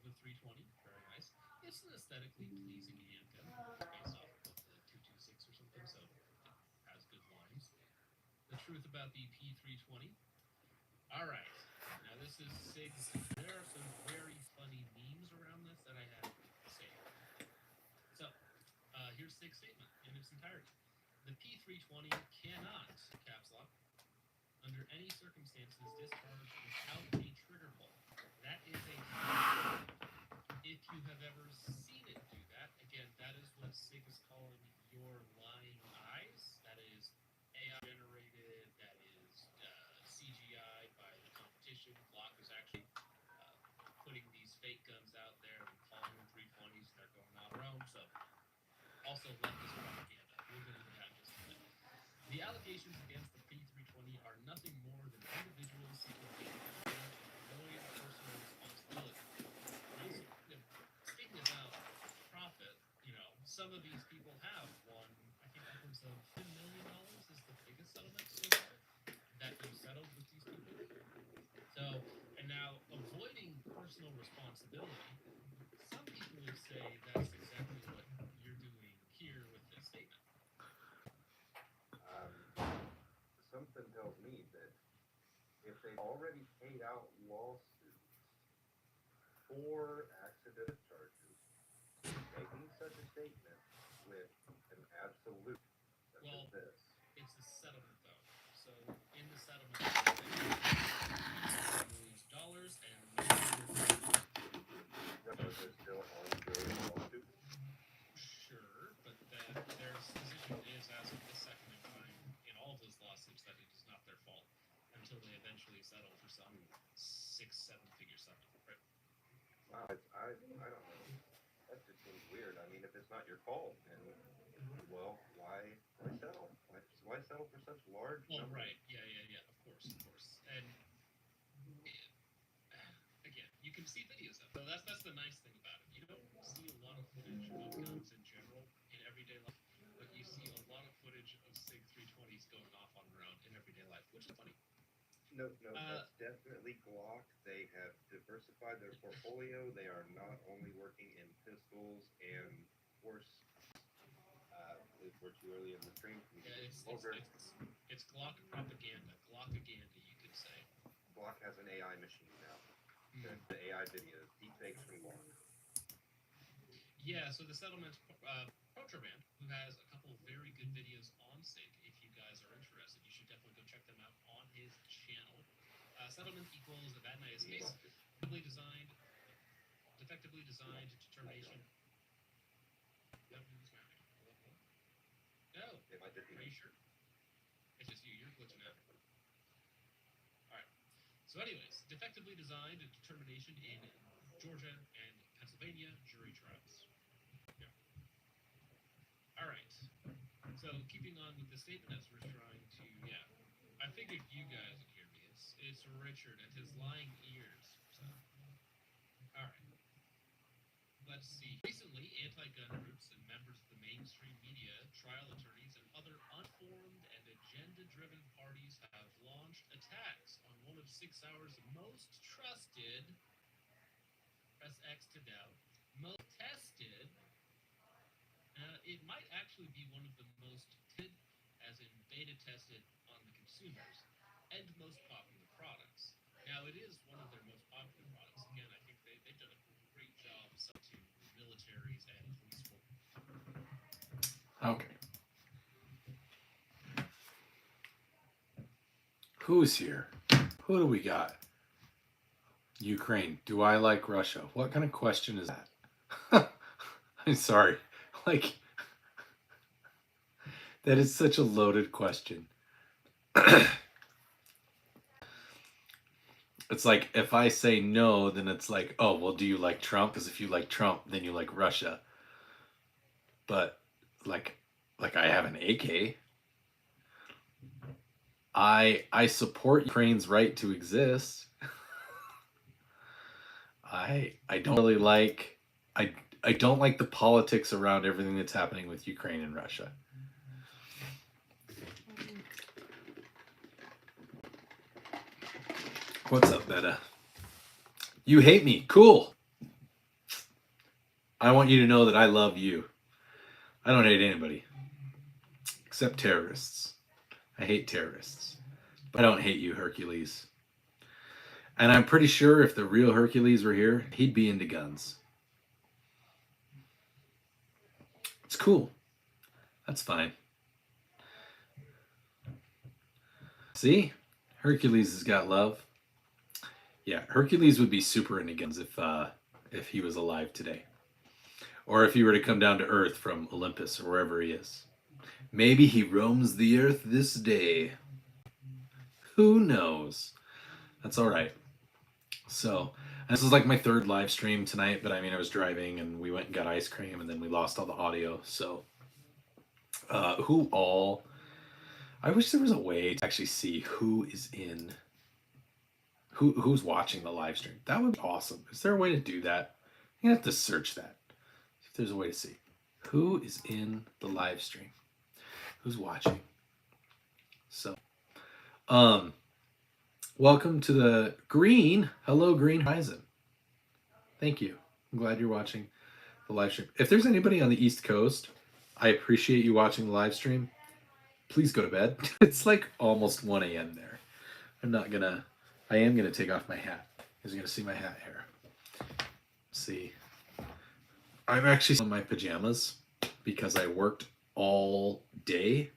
the 320. Very nice. It's an aesthetically pleasing handgun based off of the 226 or something, so it has good lines. The truth about the P320. All right. Now this is Sig's. There are some very funny memes around this that I have saved. So here's Sig's statement in its entirety. The P320 cannot, caps lock, under any circumstances discharge without a trigger pull. That is a fact. If you have ever seen it do that, again, that is what Sig is calling your lying eyes. That is AI generated, that is CGI by the competition. Glock is actually putting these fake guns out there and calling them 320s, and they're going on their own. So, also leftist propaganda. We'll get into that in just a minute. The allegations against the P320 are nothing more than individuals seeking to avoid personal responsibility. Now, speaking about profit, some of these people have won, I think upwards of $10 million is the biggest settlement so far that we've settled with these people. So, and now avoiding personal responsibility, some people would say that's exactly what you're doing here with this statement. Something tells me that if they've already paid out lawsuits for accident charges, making such a statement with an absolute such as this. It's a settlement though. So in the settlement, millions of dollars and they're still ongoing lawsuits. Sure, but their position is, as of the second in time in all of those lawsuits, that it is not their fault until they eventually settle for some 6-7 figure settlement, right? Wow, I don't know. That just seems weird. I mean, if it's not your fault, then well, why settle? Why settle for such large numbers? Right, yeah, of course, and again, you can see videos of it. So that's the nice thing about it. You don't see a lot of footage of guns in general in everyday life, but you see a lot of footage of Sig 320s going off on their own in everyday life, which is funny. No, that's definitely Glock. They have diversified their portfolio. They are not only working in pistols and horse. We're too early in the stream. Yeah, it's Glock propaganda. Glockaganda, you could say. Glock has an AI machine now. The AI videos, deepfakes from Glock. Yeah, so the settlement's Protraband, who has a couple of very good videos on Sig. If you guys are interested, you should definitely go check them out on his channel. Settlement equals a bad nice case. Defectively designed determination. No. Are you sure? It's just you. You're glitching out. Alright. So anyways, defectively designed determination in Georgia and Pennsylvania jury trials. Yeah. Alright. So keeping on with the statement as we're trying to, I figured you guys would hear me. It's Richard and his lying ears. So, alright. Let's see. Recently, anti-gun groups and members of the mainstream media, trial attorneys, and other unformed and agenda-driven parties have launched attacks on one of 6 Hour's most trusted, press X to doubt, most tested, it might actually be one of the most tested, as in beta tested on the consumers, and most popular products. Now, it is one of their most popular products. Again, I think they've done a great job to militaries and police force. Okay. Who's here? Who do we got? Ukraine. Do I like Russia? What kind of question is that? I'm sorry. That is such a loaded question. It's like, if I say no, then it's like, oh, well, do you like Trump? Because if you like Trump, then you like Russia. But, like I have an AK. I support Ukraine's right to exist. I don't really like, I don't like the politics around everything that's happening with Ukraine and Russia. What's up, Beta? You hate me. Cool. I want you to know that I love you. I don't hate anybody except terrorists. I hate terrorists. But I don't hate you, Hercules. And I'm pretty sure if the real Hercules were here, he'd be into guns. It's cool. That's fine. See? Hercules has got love. Yeah, Hercules would be super into guns if he was alive today. Or if he were to come down to Earth from Olympus or wherever he is. Maybe he roams the Earth this day. Who knows? That's all right. So, this is like my third live stream tonight, but I mean, I was driving and we went and got ice cream and then we lost all the audio. So, I wish there was a way to actually see who's watching the live stream. That would be awesome. Is there a way to do that? I'm gonna have to search that. If there's a way to see who is in the live stream, who's watching. So, welcome to the Green. Hello, Green Horizon. Thank you. I'm glad you're watching the live stream. If there's anybody on the East Coast, I appreciate you watching the live stream. Please go to bed. It's like almost 1 a.m. there. I am gonna take off my hat. You're gonna see my hat here. See, I'm actually in my pajamas because I worked all day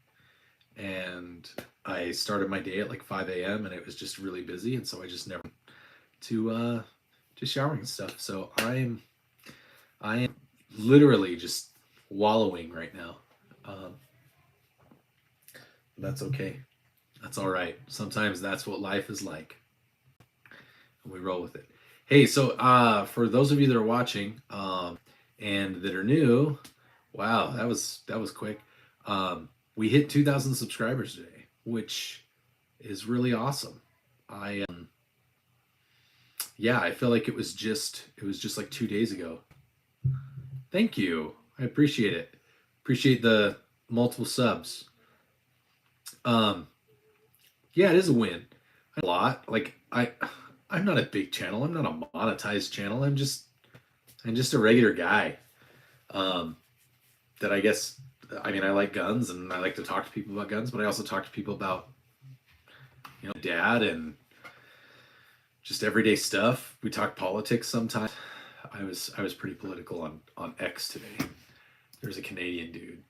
and I started my day at like 5 a.m. and it was just really busy, and so I just never to showering and stuff. So I am literally just wallowing right now. That's okay. That's all right. Sometimes that's what life is like. And we roll with it. Hey, so for those of you that are watching and that are new, wow, that was quick. We hit 2,000 subscribers today, which is really awesome. I feel like it was just like 2 days ago. Thank you. I appreciate it. Appreciate the multiple subs. Yeah, it is a win. A lot. Like I'm not a big channel. I'm not a monetized channel. I'm just a regular guy. That I guess, I mean, I like guns and I like to talk to people about guns, but I also talk to people about, dad and just everyday stuff. We talk politics sometimes. I was pretty political on X today. There's a Canadian dude,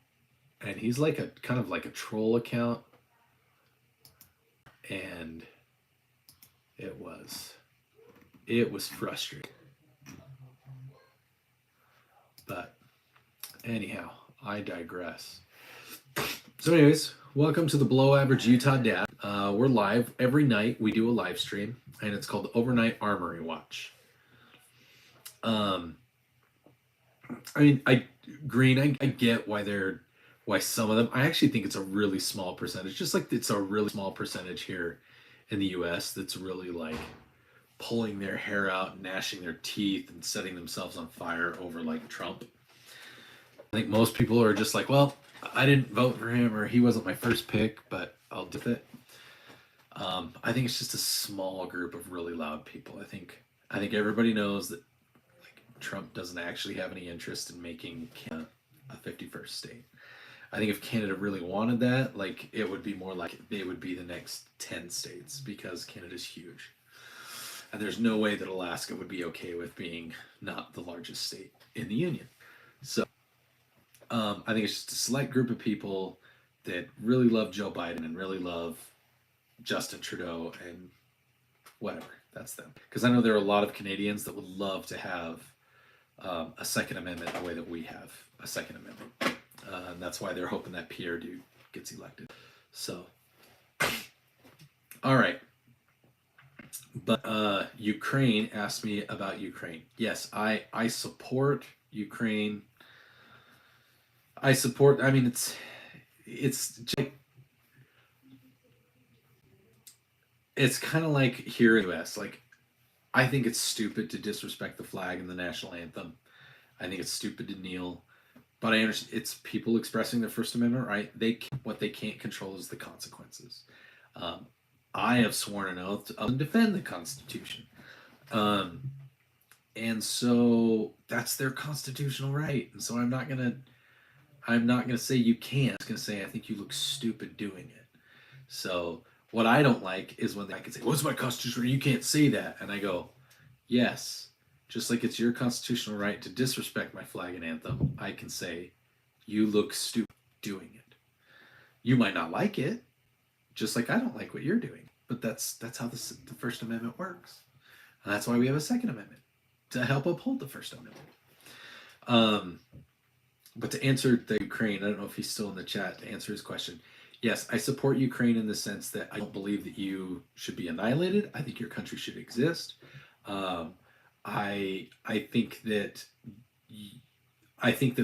and he's like a kind of like a troll account, and it was frustrating. But anyhow, I digress. So anyways, welcome to the Below Average Utah Dad. We're live every night. We do a live stream, and it's called the Overnight Armory Watch. I mean, I get why some of them, I actually think it's a really small percentage, just like it's a really small percentage here in the US that's really like pulling their hair out, gnashing their teeth, and setting themselves on fire over like Trump. I think most people are just like, well, I didn't vote for him, or he wasn't my first pick, but I'll do it. I think it's just a small group of really loud people. I think everybody knows that like Trump doesn't actually have any interest in making Canada a 51st state. I think if Canada really wanted that, like it would be more like they would be the next 10 states, because Canada's huge. And there's no way that Alaska would be okay with being not the largest state in the Union. So I think it's just a select group of people that really love Joe Biden and really love Justin Trudeau and whatever. That's them. Because I know there are a lot of Canadians that would love to have a Second Amendment the way that we have a Second Amendment. And that's why they're hoping that Pierre dude gets elected. So, all right. But Ukraine asked me about Ukraine. Yes, I support Ukraine. I mean, it's kind of like here in the US. Like, I think it's stupid to disrespect the flag and the national anthem. I think it's stupid to kneel. But I understand it's people expressing their First Amendment right. What they can't control is the consequences. I have sworn an oath to defend the Constitution. And so that's their constitutional right. And so I'm not gonna say you can't. I'm just gonna say I think you look stupid doing it. So what I don't like is when I can say, "What's my constitutional right? You can't say that," and I go, "Yes." Just like it's your constitutional right to disrespect my flag and anthem, I can say, "You look stupid doing it." You might not like it, just like I don't like what you're doing. But that's how the First Amendment works. And that's why we have a Second Amendment to help uphold the First Amendment. But to answer the Ukraine, I don't know if he's still in the chat to answer his question. Yes, I support Ukraine in the sense that I don't believe that you should be annihilated. I think your country should exist. I think that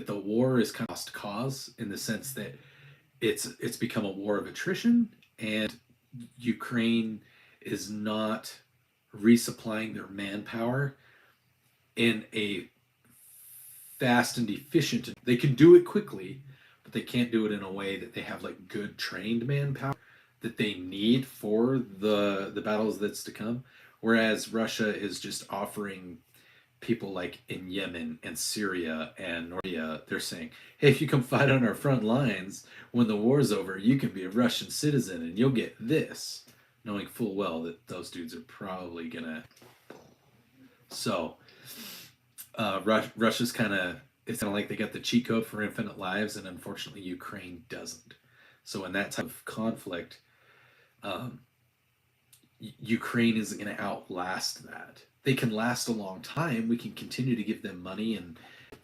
the war is kind of lost cause in the sense that it's become a war of attrition, and Ukraine is not resupplying their manpower in a fast and efficient. They can do it quickly, but they can't do it in a way that they have like good trained manpower that they need for the battles that's to come. Whereas Russia is just offering people like in Yemen and Syria and North Korea, they're saying, hey, if you come fight on our front lines when the war's over, you can be a Russian citizen and you'll get this, knowing full well that those dudes are probably gonna. So Russia's it's kind of like they got the cheat code for infinite lives, and unfortunately Ukraine doesn't. So in that type of conflict, Ukraine isn't going to outlast that. They can last a long time. We can continue to give them money and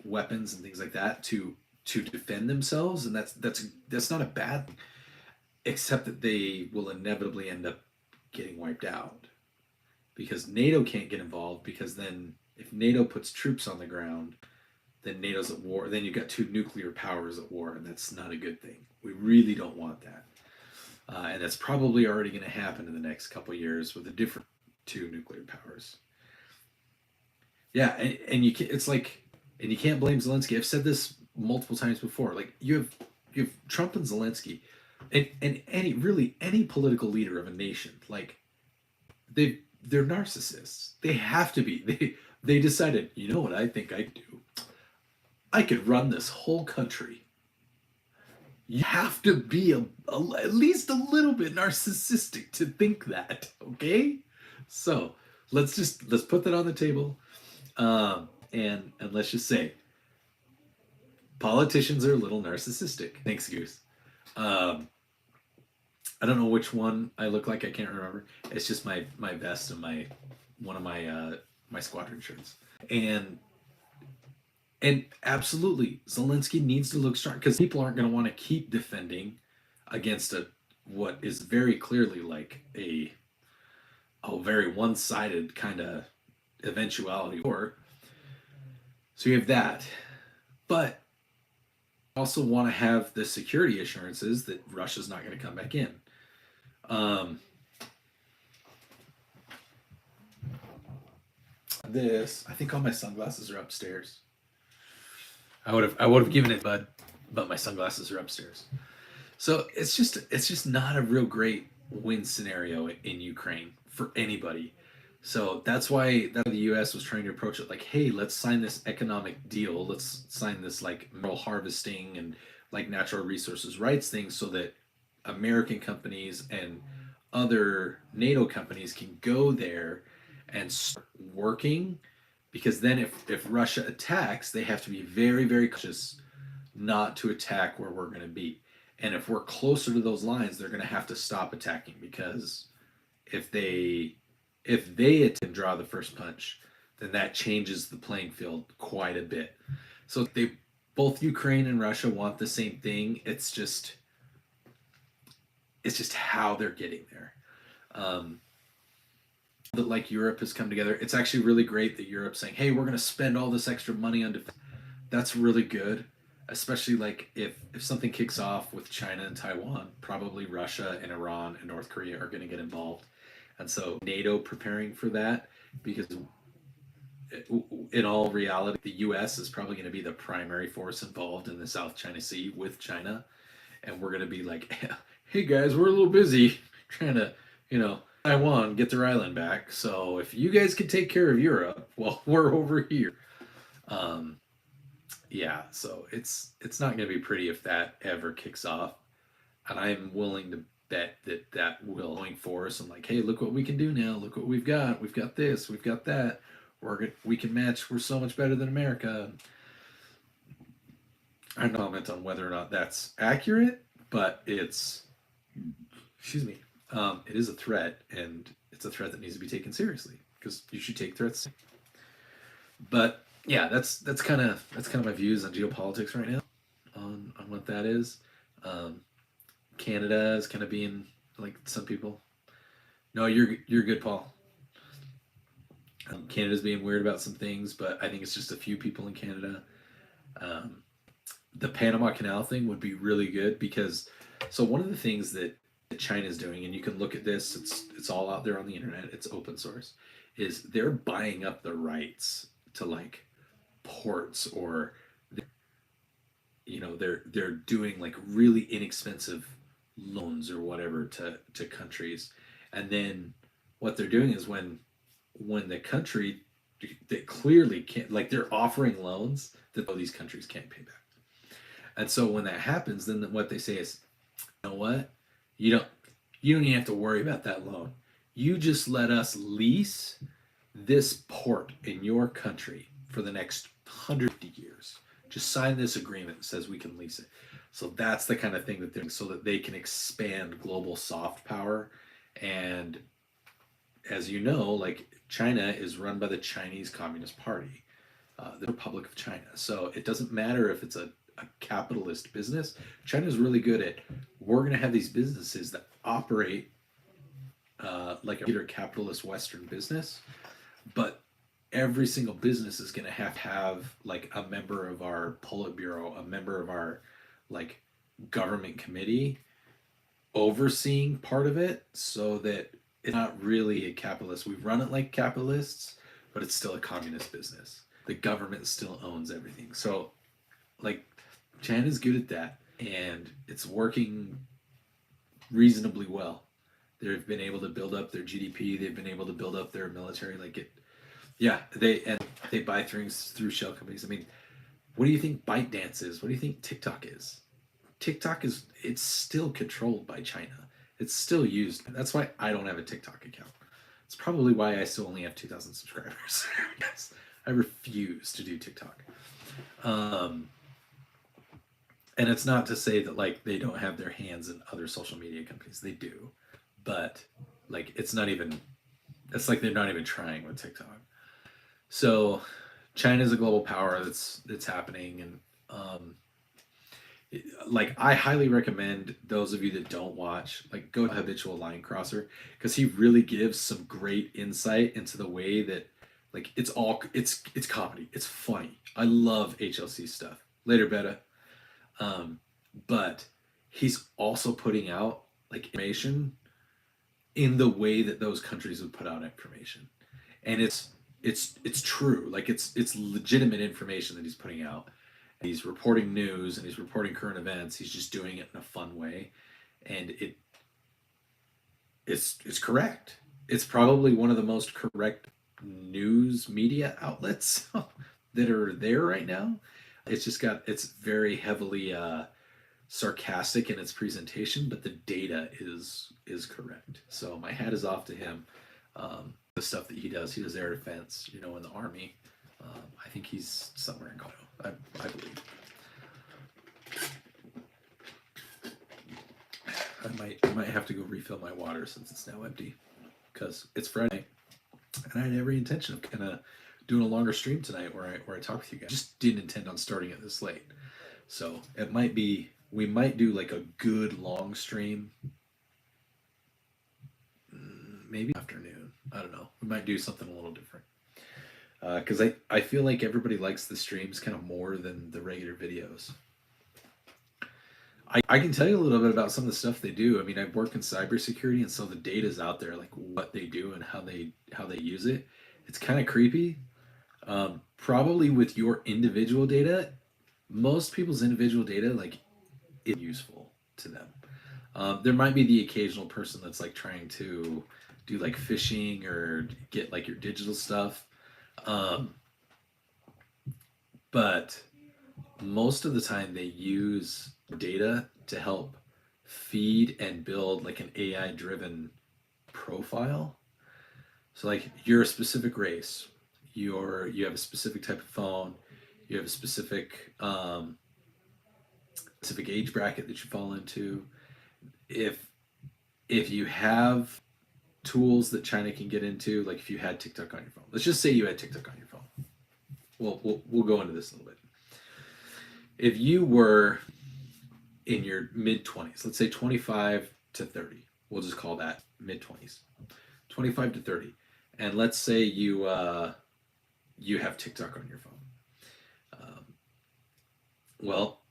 weapons and things like that to defend themselves, and that's not a bad thing, except that they will inevitably end up getting wiped out because NATO can't get involved, because then if NATO puts troops on the ground, then NATO's at war. Then you've got two nuclear powers at war, and that's not a good thing. We really don't want that. And that's probably already going to happen in the next couple of years with the different two nuclear powers. Yeah, and you can, it's like, and you can't blame Zelensky. I've said this multiple times before. Like you have Trump and Zelensky, and any political leader of a nation, like they're narcissists. They have to be. They decided, you know what I think I do? I could run this whole country. You have to be at least a little bit narcissistic to think that, okay? So let's put that on the table, and let's just say politicians are a little narcissistic. Thanks, Goose. I don't know which one I look like. I can't remember. It's just my vest and one of my squadron shirts. And absolutely, Zelensky needs to look strong, because people aren't going to want to keep defending against what is very clearly like a very one-sided kind of eventuality war. So you have that, but also want to have the security assurances that Russia's not going to come back in. I think all my sunglasses are upstairs. I would have given it, but my sunglasses are upstairs. So it's just not a real great win scenario in Ukraine for anybody. So that's why the U.S. was trying to approach it like, hey, let's sign this economic deal. Let's sign this like mineral harvesting and like natural resources rights thing, so that American companies and other NATO companies can go there and start working. Because then if Russia attacks, they have to be very, very cautious not to attack where we're going to be. And if we're closer to those lines, they're going to have to stop attacking, because if they attempt to draw the first punch, then that changes the playing field quite a bit. So both Ukraine and Russia want the same thing. It's just how they're getting there. That like Europe has come together. It's actually really great that Europe's saying, hey, we're going to spend all this extra money on defense. That's really good, especially like if something kicks off with China and Taiwan, probably Russia and Iran and North Korea are going to get involved. And so NATO preparing for that, because in all reality, the U.S. is probably going to be the primary force involved in the South China Sea with China. And we're going to be like, hey guys, we're a little busy trying to, Taiwan get their island back. So if you guys can take care of Europe, well, we're over here. Um, yeah, so it's not going to be pretty if that ever kicks off, and I'm willing to bet that that will going for us. And like, hey, look what we can do now. Look what we've got. We've got this. We've got that. We can match. We're so much better than America. I don't comment on whether or not that's accurate, but it's excuse me. It is a threat, and it's a threat that needs to be taken seriously because you should take threats. But yeah, that's kind of my views on geopolitics right now, on what that is. Canada is kind of being like some people. No, you're good, Paul. Canada's being weird about some things, but I think it's just a few people in Canada. Um, the Panama Canal thing would be really good because so one of the things that China's doing, and you can look at this, it's all out there on the internet, it's open source, is they're buying up the rights to like ports or you know they're doing like really inexpensive loans or whatever to countries, and then what they're doing is when the country that clearly can't, like they're offering loans that these countries can't pay back. And so when that happens, then what they say is, you know what? You don't even have to worry about that loan. You just let us lease this port in your country for the next 150 years. Just sign this agreement that says we can lease it. So that's the kind of thing that they're so that they can expand global soft power. And as you know, like China is run by the Chinese Communist Party, the Republic of China. So it doesn't matter if it's a capitalist business. China's really good at, we're going to have these businesses that operate like a capitalist Western business, but every single business is going to have like a member of our Politburo, a member of our like government committee overseeing part of it, so that it's not really a capitalist. We run it like capitalists, but it's still a communist business. The government still owns everything. So like China's good at that, and it's working reasonably well. They've been able to build up their GDP. They've been able to build up their military. Like it, yeah. They buy things through shell companies. I mean, what do you think ByteDance is? What do you think TikTok is? TikTok it's still controlled by China. It's still used. That's why I don't have a TikTok account. It's probably why I still only have 2,000 subscribers. Yes, I refuse to do TikTok. And it's not to say that like they don't have their hands in other social media companies. They do, but like it's like they're not even trying with TikTok. So China's a global power that's happening, and like I highly recommend those of you that don't watch, like go to Habitual Line Crosser, because he really gives some great insight into the way that like it's comedy, it's funny. I love HLC stuff. Later, Beta. But he's also putting out like information in the way that those countries would put out information, and it's true. Like it's legitimate information that he's putting out. He's reporting news and he's reporting current events. He's just doing it in a fun way, and it's correct. It's probably one of the most correct news media outlets that are there right now. It's very heavily sarcastic in its presentation, but the data is correct. So my hat is off to him. The stuff that he does air defense, in the Army. I think he's somewhere in Colorado, I believe. I might have to go refill my water since it's now empty, because it's Friday, and I had every intention of kind of doing a longer stream tonight where I talk with you guys. Just didn't intend on starting it this late, so we might do like a good long stream, maybe afternoon. I don't know. We might do something a little different, because I feel like everybody likes the streams kind of more than the regular videos. I can tell you a little bit about some of the stuff they do. I mean, I work in cybersecurity, and so the data's out there, like what they do and how they use it. It's kind of creepy. Probably with your individual data, most people's individual data like is useful to them. There might be the occasional person that's like trying to do like phishing or get like your digital stuff. But most of the time they use data to help feed and build like an AI driven profile. So like you're a specific race, you have a specific type of phone, you have a specific specific age bracket that you fall into. If you have tools that China can get into, like if you had TikTok on your phone, let's just say you had TikTok on your phone. We'll go into this a little bit. If you were in your mid 20s, let's say 25 to 30, we'll just call that mid 20s, 25 to 30, and let's say you have TikTok on your phone. Well,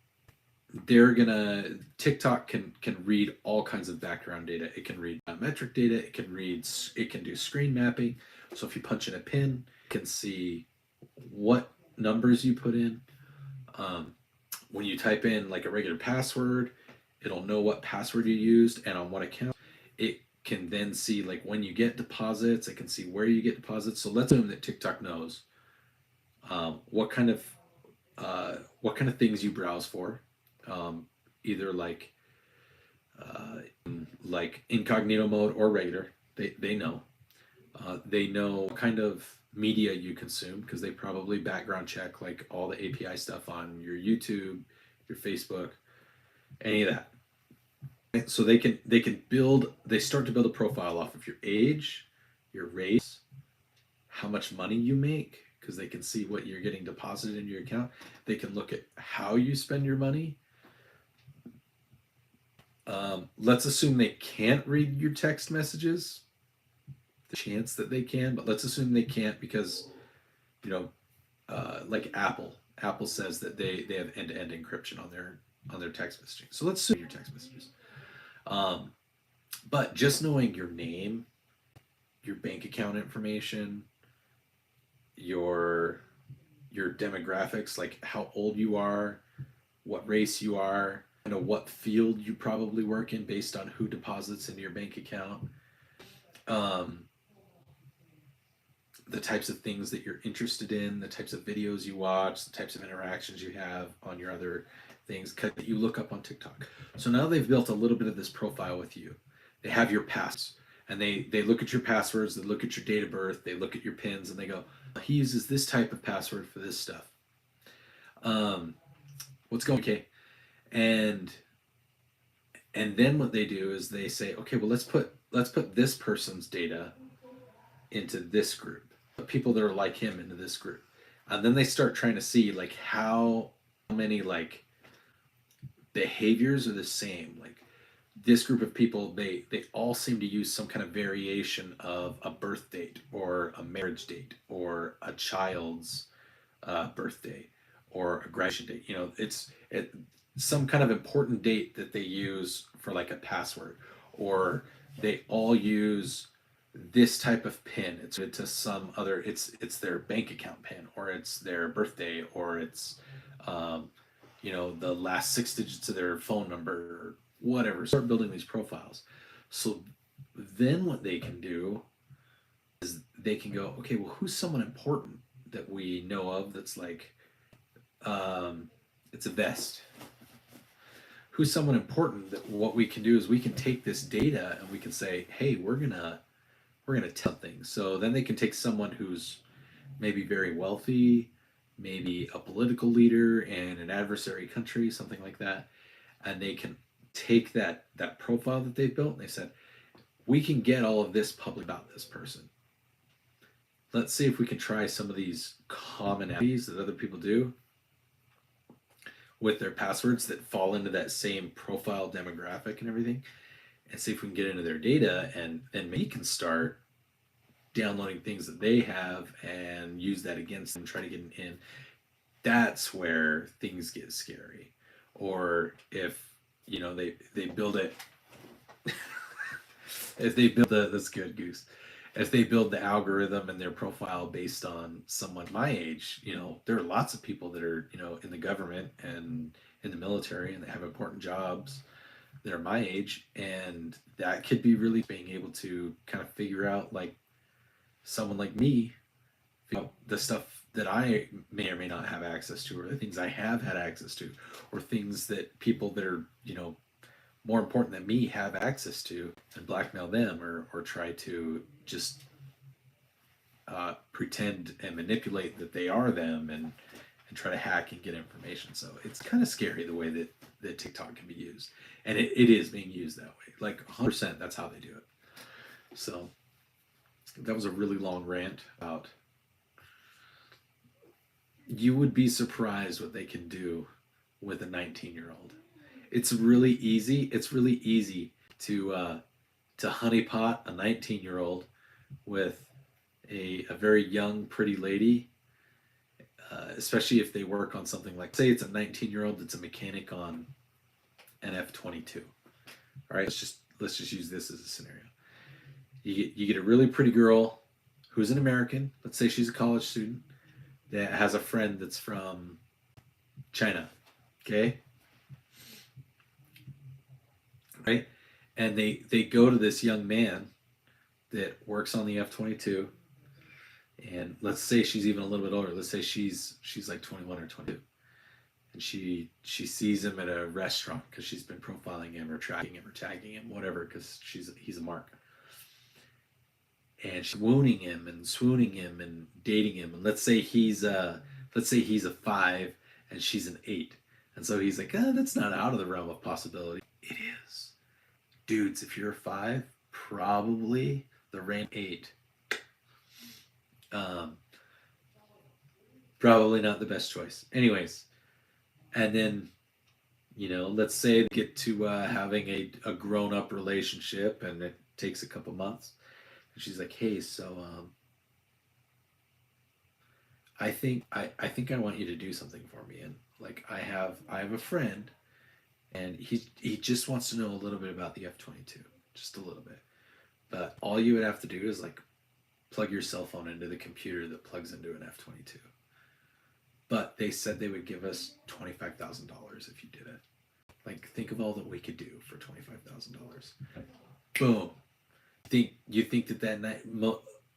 TikTok can read all kinds of background data. It can read metric data. It can do screen mapping. So if you punch in a pin, it can see what numbers you put in. When you type in like a regular password, it'll know what password you used and on what account. It can then see like when you get deposits. It can see where you get deposits. So let's assume that TikTok knows what kind of things you browse for, either like incognito mode or regular. They know. They know what kind of media you consume because they probably background check like all the API stuff on your YouTube, your Facebook, any of that. So they start to build a profile off of your age, your race, how much money you make, because they can see what you're getting deposited into your account. They can look at how you spend your money. Let's assume they can't read your text messages. The chance that they can, but let's assume they can't because, like Apple says that they have end-to-end encryption on their text messaging. So let's assume your text messages. But just knowing your name, your bank account information, your demographics, like how old you are, what race you are, what field you probably work in based on who deposits into your bank account, the types of things that you're interested in, the types of videos you watch, the types of interactions you have on your other things that you look up on TikTok. So now they've built a little bit of this profile with you. They have your passwords, and they look at your passwords, they look at your date of birth, they look at your pins, and they go, he uses this type of password for this stuff. What's going okay? And then what they do is they say, okay, well let's put this person's data into this group, the people that are like him into this group, and then they start trying to see like how many like behaviors are the same. Like this group of people, they all seem to use some kind of variation of a birth date or a marriage date or a child's birthday or a graduation date. It's some kind of important date that they use for like a password, or they all use this type of pin. It's to some other. It's their bank account pin, or it's their birthday, or it's the last 6 digits of their phone number, or whatever. Start building these profiles. So then what they can do is they can go, okay, well, who's someone important that we know of that's like, it's a vest. Who's someone important that what we can do is we can take this data and we can say, hey, we're gonna tell things. So then they can take someone who's maybe very wealthy, maybe a political leader in an adversary country, something like that, and they can take that profile that they've built and they said, we can get all of this public about this person. Let's see if we can try some of these commonalities that other people do with their passwords that fall into that same profile demographic and everything, and see if we can get into their data, and we can start downloading things that they have and use that against them, try to get in. That's where things get scary. Or if they build it if they build that's good, Goose. If they build the algorithm and their profile based on someone my age, there are lots of people that are in the government and in the military and they have important jobs, that are my age, and that could be really being able to kind of figure out, like, someone like me, the stuff that I may or may not have access to, or the things I have had access to, or things that people that are, more important than me have access to, and blackmail them, or try to just pretend and manipulate that they are them, and try to hack and get information. So it's kind of scary the way that TikTok can be used. And it is being used that way. Like 100%, that's how they do it. So that was a really long rant about, you would be surprised what they can do with a 19-year-old. It's really easy. It's really easy to honeypot a 19-year-old with a very young, pretty lady, especially if they work on something like, say it's a 19-year-old that's a mechanic on an F-22. All right, let's just use this as a scenario. You get a really pretty girl who's an American. Let's say she's a college student that has a friend that's from China. Okay. Right? And they go to this young man that works on the F-22, and let's say she's even a little bit older. Let's say she's like 21 or 22, and she sees him at a restaurant because she's been profiling him or tracking him or tagging him, whatever, because he's a mark. And she's wooing him and swooning him and dating him. And let's say he's a 5 and she's an 8, and so he's like, that's not out of the realm of possibility. It is. Dudes, if you're a 5, probably the rank 8. Probably not the best choice. Anyways, and then, let's say they get to having a grown-up relationship, and it takes a couple months. And she's like, hey, so I think I want you to do something for me. And like, I have a friend, and he just wants to know a little bit about the F-22, just a little bit. But all you would have to do is like plug your cell phone into the computer that plugs into an F-22. But they said they would give us $25,000 if you did it. Like, think of all that we could do for $25,000. Boom. You think that night,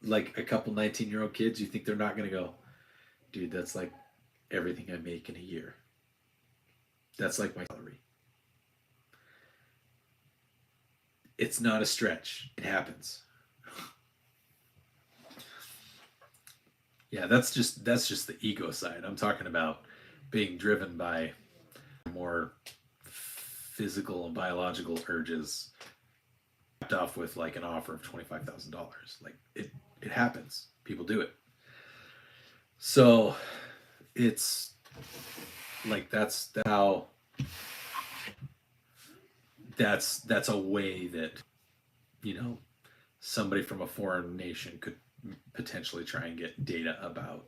like a couple 19-year-old kids, you think they're not going to go, dude, that's like everything I make in a year. That's like my salary. It's not a stretch. It happens. Yeah, that's just the ego side. I'm talking about being driven by more physical and biological urges, capped off with like an offer of $25,000. Like, it happens. People do it. So it's like that's a way that somebody from a foreign nation could potentially try and get data about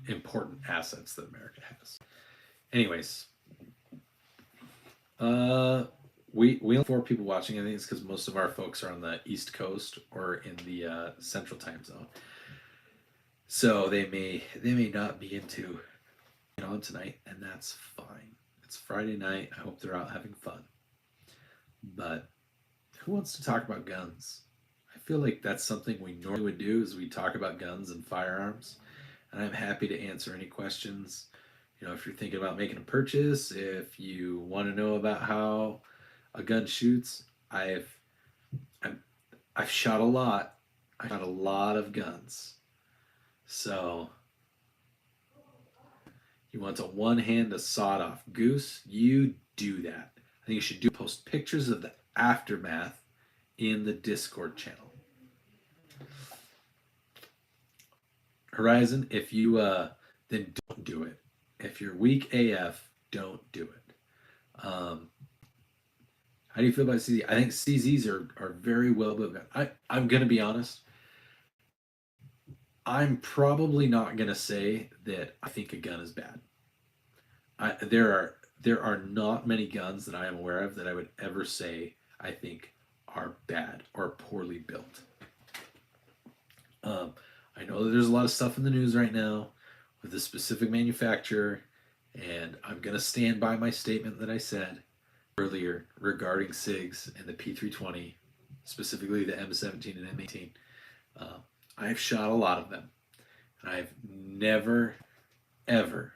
important assets that America has. Anyways, we only have 4 people watching. I think it's because most of our folks are on the East Coast or in the Central Time Zone, so they may not be into on tonight, and that's fine. It's Friday night. I hope they're out having fun. But who wants to talk about guns? I feel like that's something we normally would do, is we talk about guns and firearms. And I'm happy to answer any questions. If you're thinking about making a purchase, if you want to know about how a gun shoots, I've shot a lot. I shot a lot of guns. So you want to one-hand a sawed-off goose, you do that. I think you should post pictures of the aftermath in the Discord channel. Horizon, if you then don't do it. If you're weak AF, don't do it. How do you feel about CZ? I think CZs are very well built. I'm going to be honest. I'm probably not going to say that I think a gun is bad. There are not many guns that I am aware of that I would ever say I think are bad or poorly built. I know that there's a lot of stuff in the news right now with a specific manufacturer, and I'm going to stand by my statement that I said earlier regarding SIGs and the P320, specifically the M17 and M18. I've shot a lot of them, and I've never, ever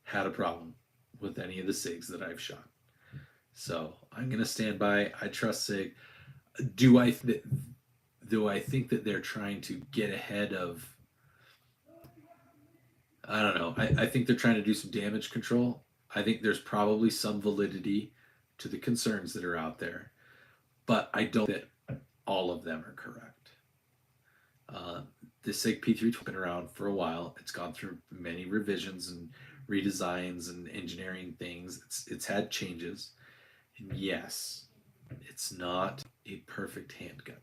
had a problem with any of the SIGs that I've shot. So I'm going to stand by. I trust SIG. Do I think that they're trying to get ahead of, I don't know. I think they're trying to do some damage control. I think there's probably some validity to the concerns that are out there, but I don't think that all of them are correct. The Sig P320 has been around for a while. It's gone through many revisions and redesigns and engineering things. It's had changes. And yes, it's not a perfect handgun,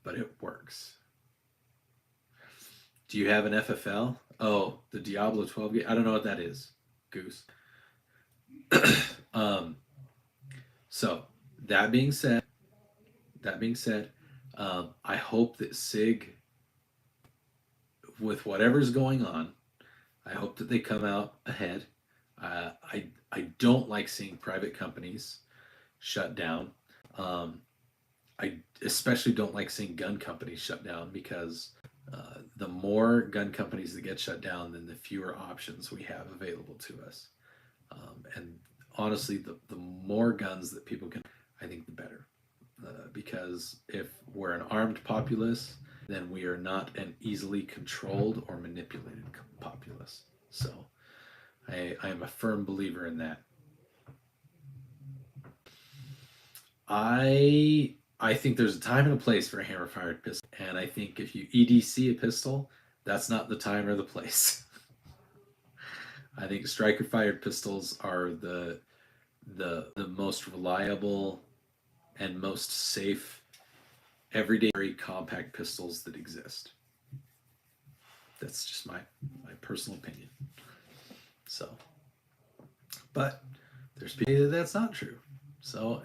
but it works. Do you have an FFL? Oh, the Diablo 12 game? I don't know what that is, Goose. So that being said, I hope that SIG, with whatever's going on, I hope that they come out ahead. I don't like seeing private companies shut down. I especially don't like seeing gun companies shut down, because the more gun companies that get shut down, then the fewer options we have available to us. And honestly, the more guns that people can, I think the better. Because if we're an armed populace, then we are not an easily controlled or manipulated populace. So I am a firm believer in that. I think there's a time and a place for a hammer-fired pistol, and I think if you EDC a pistol, that's not the time or the place. I think striker-fired pistols are the most reliable and most safe, everyday, very compact pistols that exist. That's just my personal opinion. So, but there's people that that's not true. So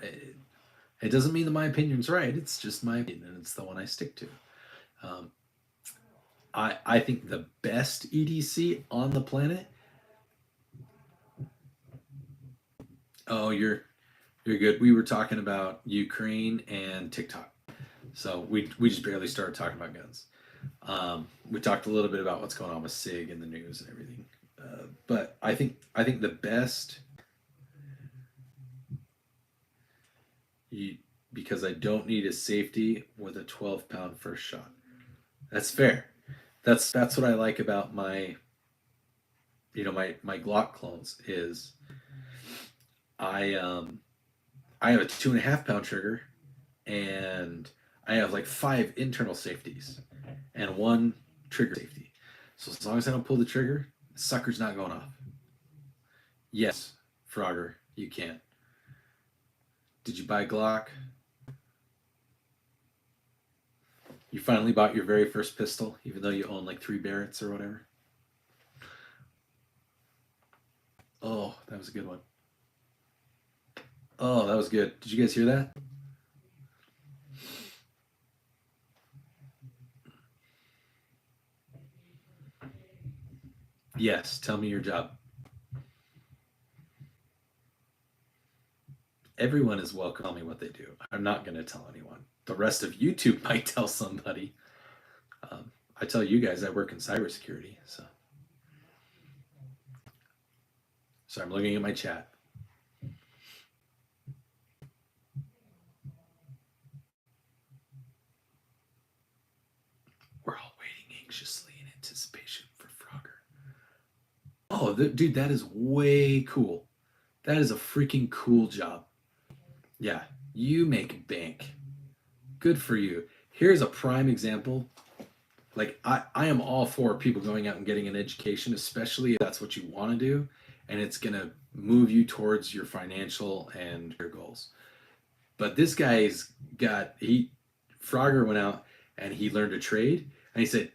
it doesn't mean that my opinion's right. It's just my opinion, and it's the one I stick to. I think the best EDC on the planet. Oh, you're good. We were talking about Ukraine and TikTok, so we just barely started talking about guns. We talked a little bit about what's going on with SIG in the news and everything, but I think the best, because I don't need a safety with a 12-pound first shot. That's fair. That's what I like about my Glock clones is I have a 2.5-pound trigger, and I have like 5 internal safeties and 1 trigger safety. So as long as I don't pull the trigger, the sucker's not going off. Yes, Frogger, you can. Did you buy Glock? You finally bought your very first pistol, even though you own like 3 Barretts or whatever? Oh, that was a good one. Oh, that was good. Did you guys hear that? Yes, tell me your job. Everyone is welcome to tell me what they do. I'm not going to tell anyone. The rest of YouTube might tell somebody. I tell you guys I work in cybersecurity. So I'm looking at my chat. We're all waiting anxiously in anticipation for Frogger. Oh, dude, that is way cool. That is a freaking cool job. Yeah, you make bank. Good for you. Here's a prime example. Like, I am all for people going out and getting an education, especially if that's what you want to do, and it's going to move you towards your financial and your goals. But this guy's Frogger went out and he learned a trade, and he said,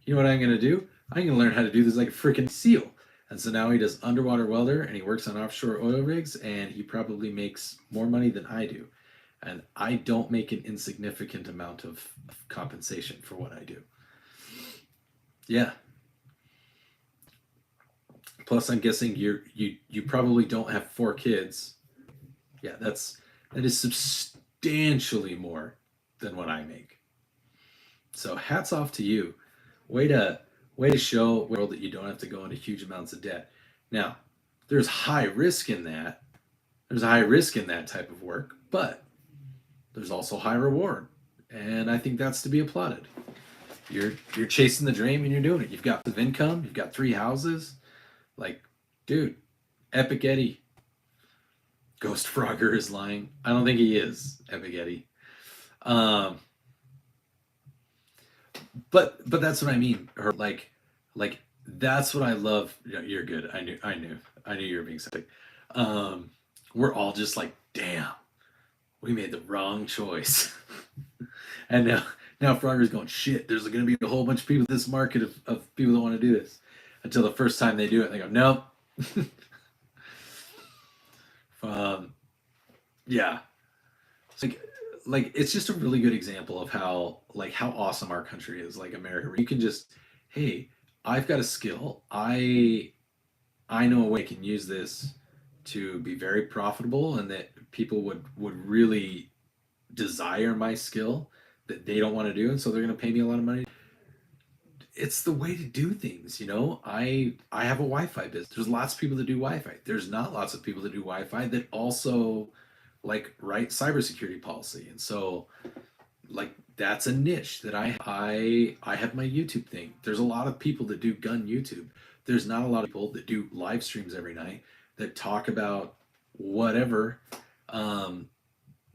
you know what I'm going to do? I'm going to learn how to do this like a freaking SEAL. And so now he does underwater welder, and he works on offshore oil rigs, and he probably makes more money than I do. And I don't make an insignificant amount of compensation for what I do. Yeah. Plus, I'm guessing you probably don't have 4 kids, Yeah, that is substantially more than what I make. So hats off to you. Way to show the world that you don't have to go into huge amounts of debt. Now, there's high risk in that. There's a high risk in that type of work, but there's also high reward. And I think that's to be applauded. You're chasing the dream and you're doing it. You've got the income, you've got 3 houses. Like, dude, Epic Eddie. Ghost Frogger is lying. I don't think he is, Epic Eddie. But that's what I mean. Or like that's what I love. You're good. I knew you were being sick. We're all just like, damn, we made the wrong choice. And now Frogger's going, shit, there's gonna be a whole bunch of people in this market of people that want to do this. Until the first time they do it, they go, nope. Yeah. Like it's just a really good example of how awesome our country is, like America, where you can just, hey, I've got a skill. I know a way I can use this to be very profitable, and that people would really desire my skill that they don't want to do, and so they're going to pay me a lot of money. It's the way to do things, you know. I have a Wi-Fi business. There's lots of people that do Wi-Fi. There's not lots of people that do Wi-Fi that also like write cybersecurity policy, and so like that's a niche that I have my YouTube thing. There's a lot of people that do gun YouTube. There's not a lot of people that do live streams every night that talk about whatever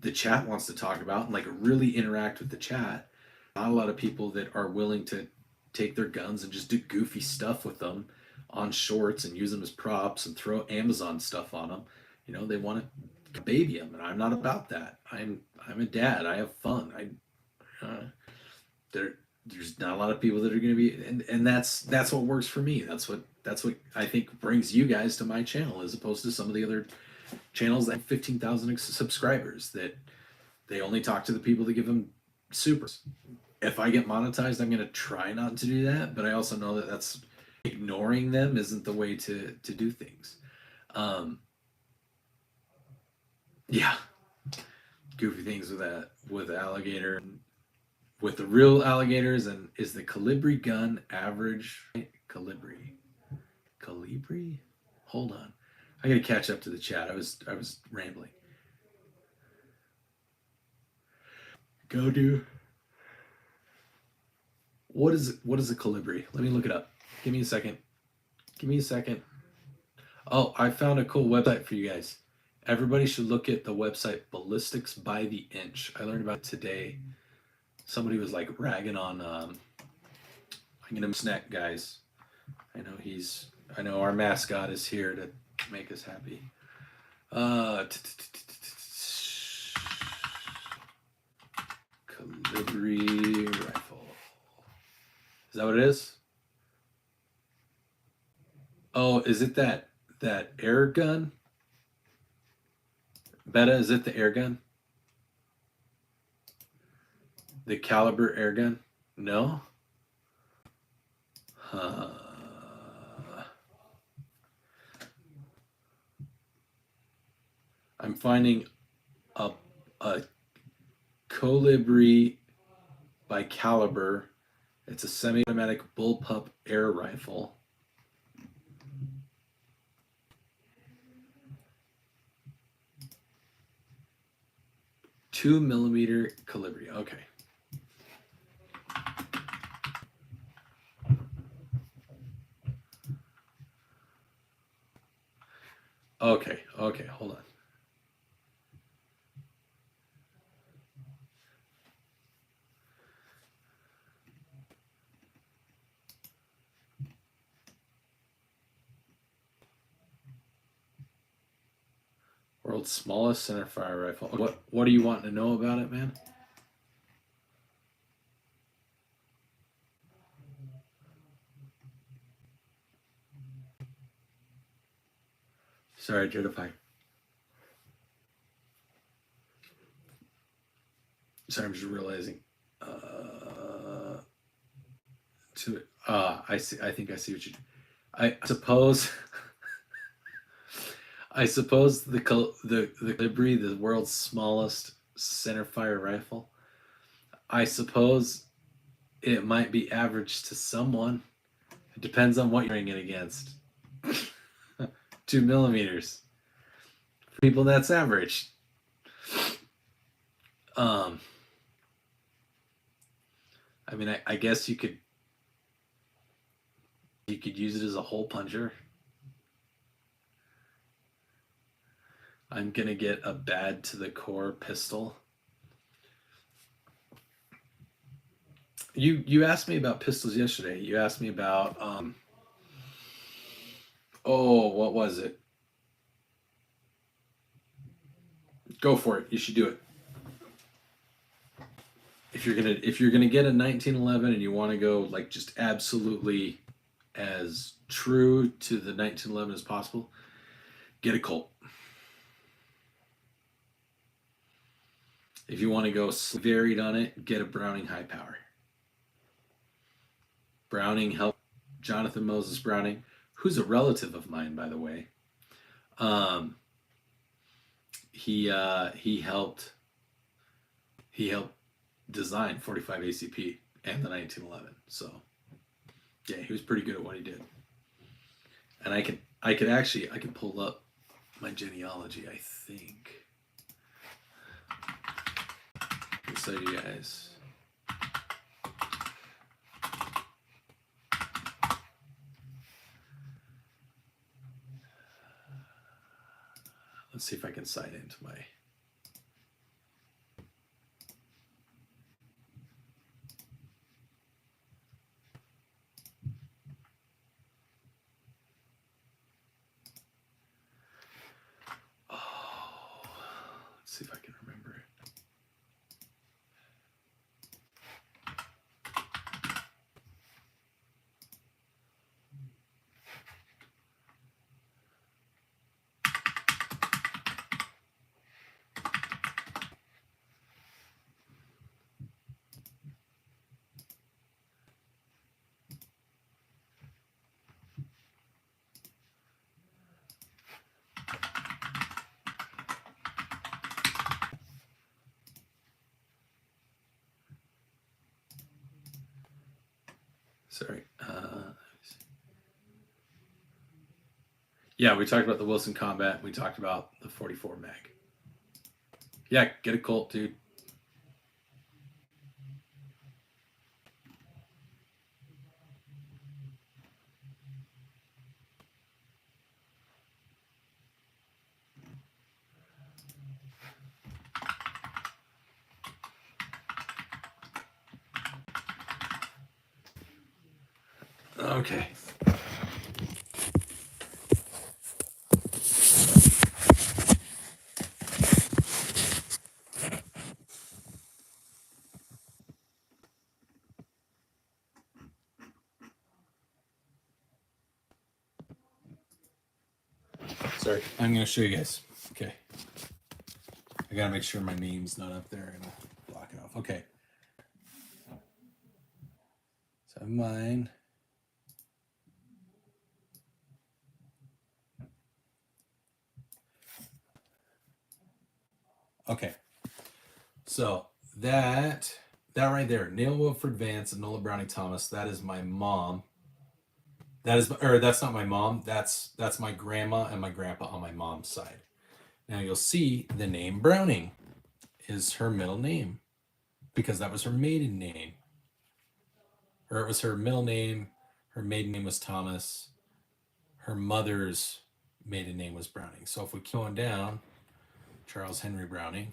the chat wants to talk about and like really interact with the chat. Not a lot of people that are willing to take their guns and just do goofy stuff with them on shorts and use them as props and throw Amazon stuff on them. You know, they want to baby them, and I'm not about that. I'm a dad. I have fun. There's not a lot of people that are going to be, and that's what works for me. That's what I think brings you guys to my channel, as opposed to some of the other channels that have 15,000 subscribers that they only talk to the people that give them supers. If I get monetized, I'm going to try not to do that, but I also know that that's ignoring them isn't the way to do things. Yeah, goofy things with that, with alligator, with the real alligators. And is the Calibri gun average? Calibri. Hold on, I gotta catch up to the chat. I was rambling. Go do. What is a Calibri? Let me look it up. Give me a second. Oh, I found a cool website for you guys. Everybody should look at the website Ballistics by the Inch. I learned about it today. Somebody was like ragging on I'm gonna snack, guys. I know our mascot is here to make us happy. Calibri rifle. Is that what it is? Oh, is it that air gun? Beta, is it the air gun? The caliber air gun? No? I'm finding a Colibri by Caliber. It's a semi-automatic bullpup air rifle. .2mm Calibri. Okay. Okay, hold on. World's smallest centerfire rifle. What do you want to know about it, man? Sorry, Jedify. Sorry, I'm just realizing. I see. I think I see what you do. I suppose. I suppose the Libri, the world's smallest centerfire rifle, I suppose it might be average to someone. It depends on what you're aiming it against. 2 millimeters. For people, that's average. I mean, I guess you could use it as a hole puncher. I'm gonna get a bad to the core pistol. You asked me about pistols yesterday. You asked me about what was it? Go for it. You should do it. If you're gonna get a 1911 and you want to go like just absolutely as true to the 1911 as possible, get a Colt. If you want to go varied on it, get a Browning high power. Browning helped Jonathan Moses Browning, who's a relative of mine, by the way. He helped design 45 ACP and the 1911. So yeah, he was pretty good at what he did. And I can pull up my genealogy, I think. So you guys. Let's see if I can sign into my. Let's see if I can remember it. Sorry. Yeah, we talked about the Wilson Combat. We talked about the 44 mag. Yeah, get a Colt, dude. Okay. Sorry, I'm going to show you guys. Okay. I got to make sure my name's not up there and block it off. Okay. So mine. Okay. So that right there, Neil Wilford Vance and Nola Browning Thomas, that is my mom. That's not my mom. That's my grandma and my grandpa on my mom's side. Now you'll see the name Browning is her middle name because that was her maiden name. Or it was her middle name. Her maiden name was Thomas. Her mother's maiden name was Browning. So if we keep going down, Charles Henry Browning,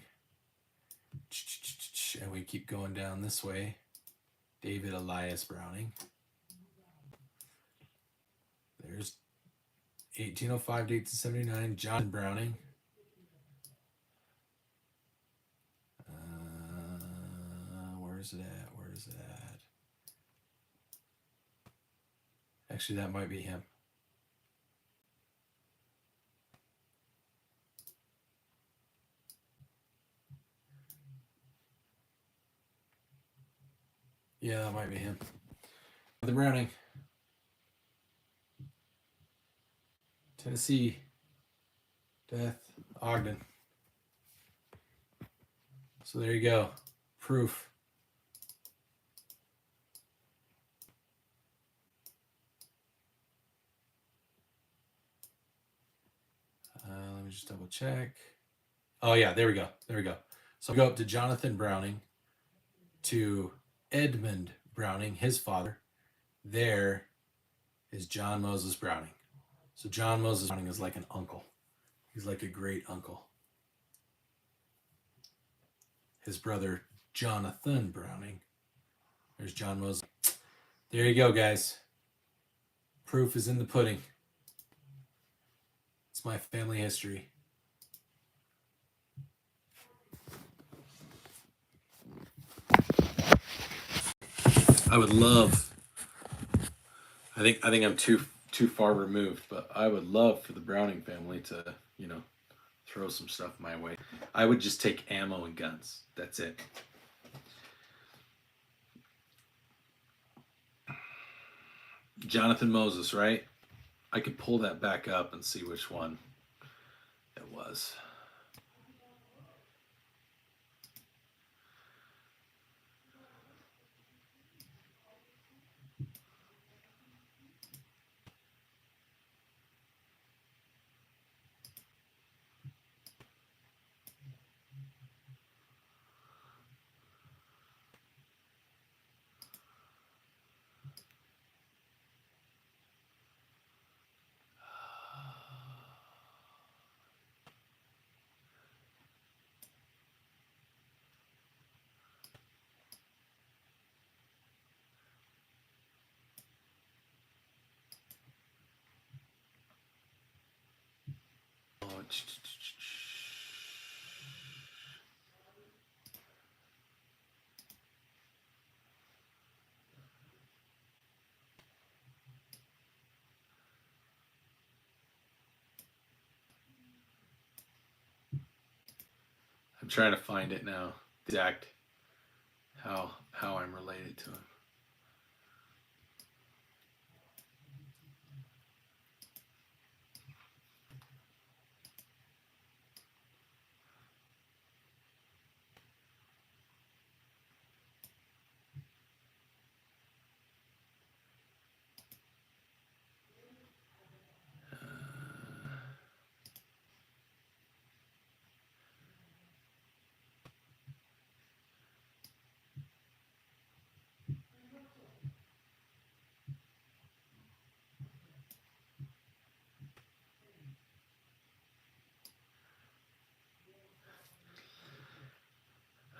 and we keep going down this way, David Elias Browning. There's 1805 to 1879, John Browning. Where's it at? Actually, that might be him. Yeah, that might be him. The Browning. Tennessee. Death, Ogden. So there you go. Proof. Let me just double check. Oh yeah, there we go. There we go. So we go up to Jonathan Browning, to Edmund Browning, his father. There is John Moses Browning. So John Moses Browning is like an uncle. He's like a great uncle. His brother, Jonathan Browning. There's John Moses. There you go, guys. Proof is in the pudding. It's my family history. I would love, I think I'm too far removed, but I would love for the Browning family to, you know, throw some stuff my way. I would just take ammo and guns. That's it. Jonathan Moses, right? I could pull that back up and see which one it was. I'm trying to find it now. Exact how I'm related to him.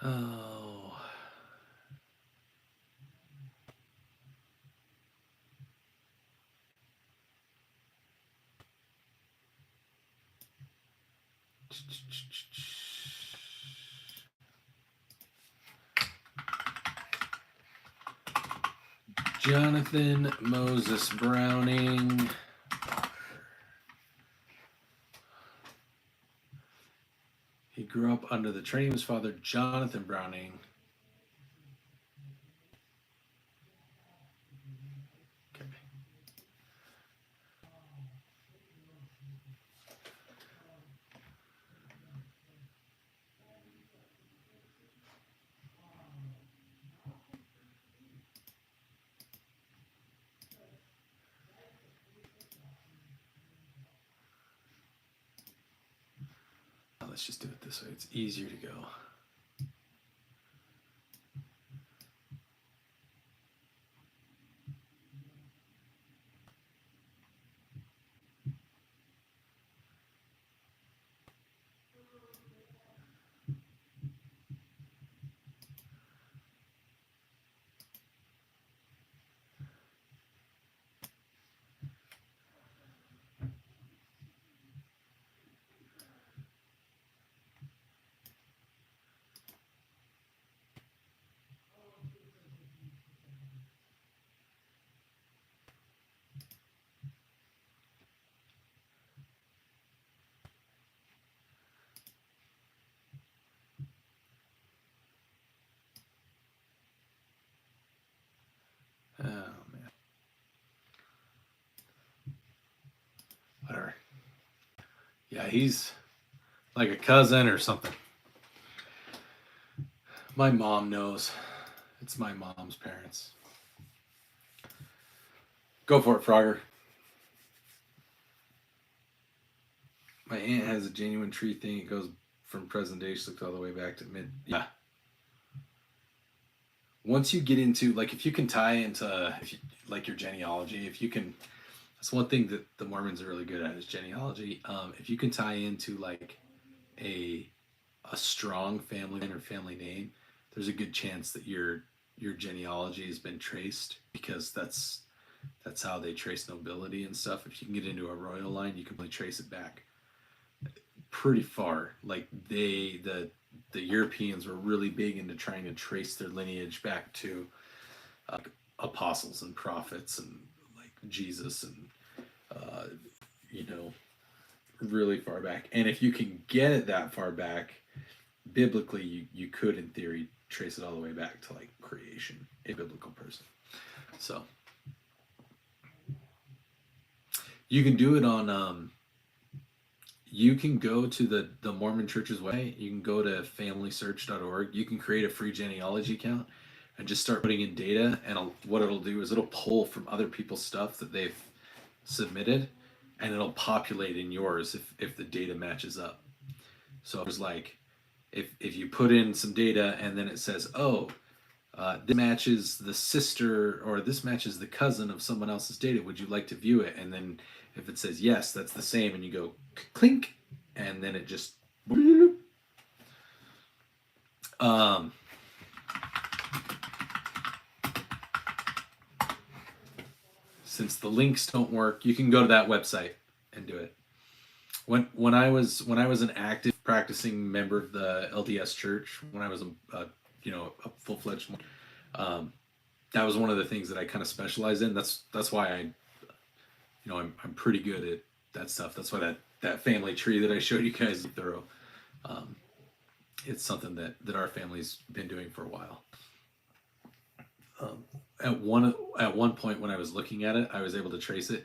Oh. Jonathan Moses Browning. He grew up under the training of his father, Jonathan Browning. Okay. Let's just do it this way. It's easier to go. Yeah, he's like a cousin or something. My mom knows. It's my mom's parents. Go for it, Frogger. My aunt has a genuine tree thing. It goes from present day, she looks all the way back to mid. Yeah. Once you get into, like, if you can tie into, like, your genealogy, if you can, that's one thing that the Mormons are really good at is genealogy. If you can tie into, like, a strong family line or family name, there's a good chance that your genealogy has been traced, because that's how they trace nobility and stuff. If you can get into a royal line, you can really trace it back pretty far. Like the Europeans were really big into trying to trace their lineage back to apostles and prophets and like Jesus and really far back. And if you can get it that far back, biblically, you could in theory trace it all the way back to like creation, a biblical person. So you can do it on you can go to the Mormon Church's website. You can go to familysearch.org. You can create a free genealogy account and just start putting in data. And what it'll do is it'll pull from other people's stuff that they've submitted, and it'll populate in yours if the data matches up. So it's like if you put in some data and then it says, oh, this matches the sister or this matches the cousin of someone else's data, would you like to view it? And then if it says yes, that's the same, and you go clink, and then it just since the links don't work, you can go to that website and do it. When I was an active practicing member of the LDS Church, when I was a full-fledged one, that was one of the things that I kind of specialize in. That's why I'm pretty good at that stuff. That's why that family tree that I showed you guys is thorough. It's something that our family's been doing for a while. At one point when I was looking at it, I was able to trace it,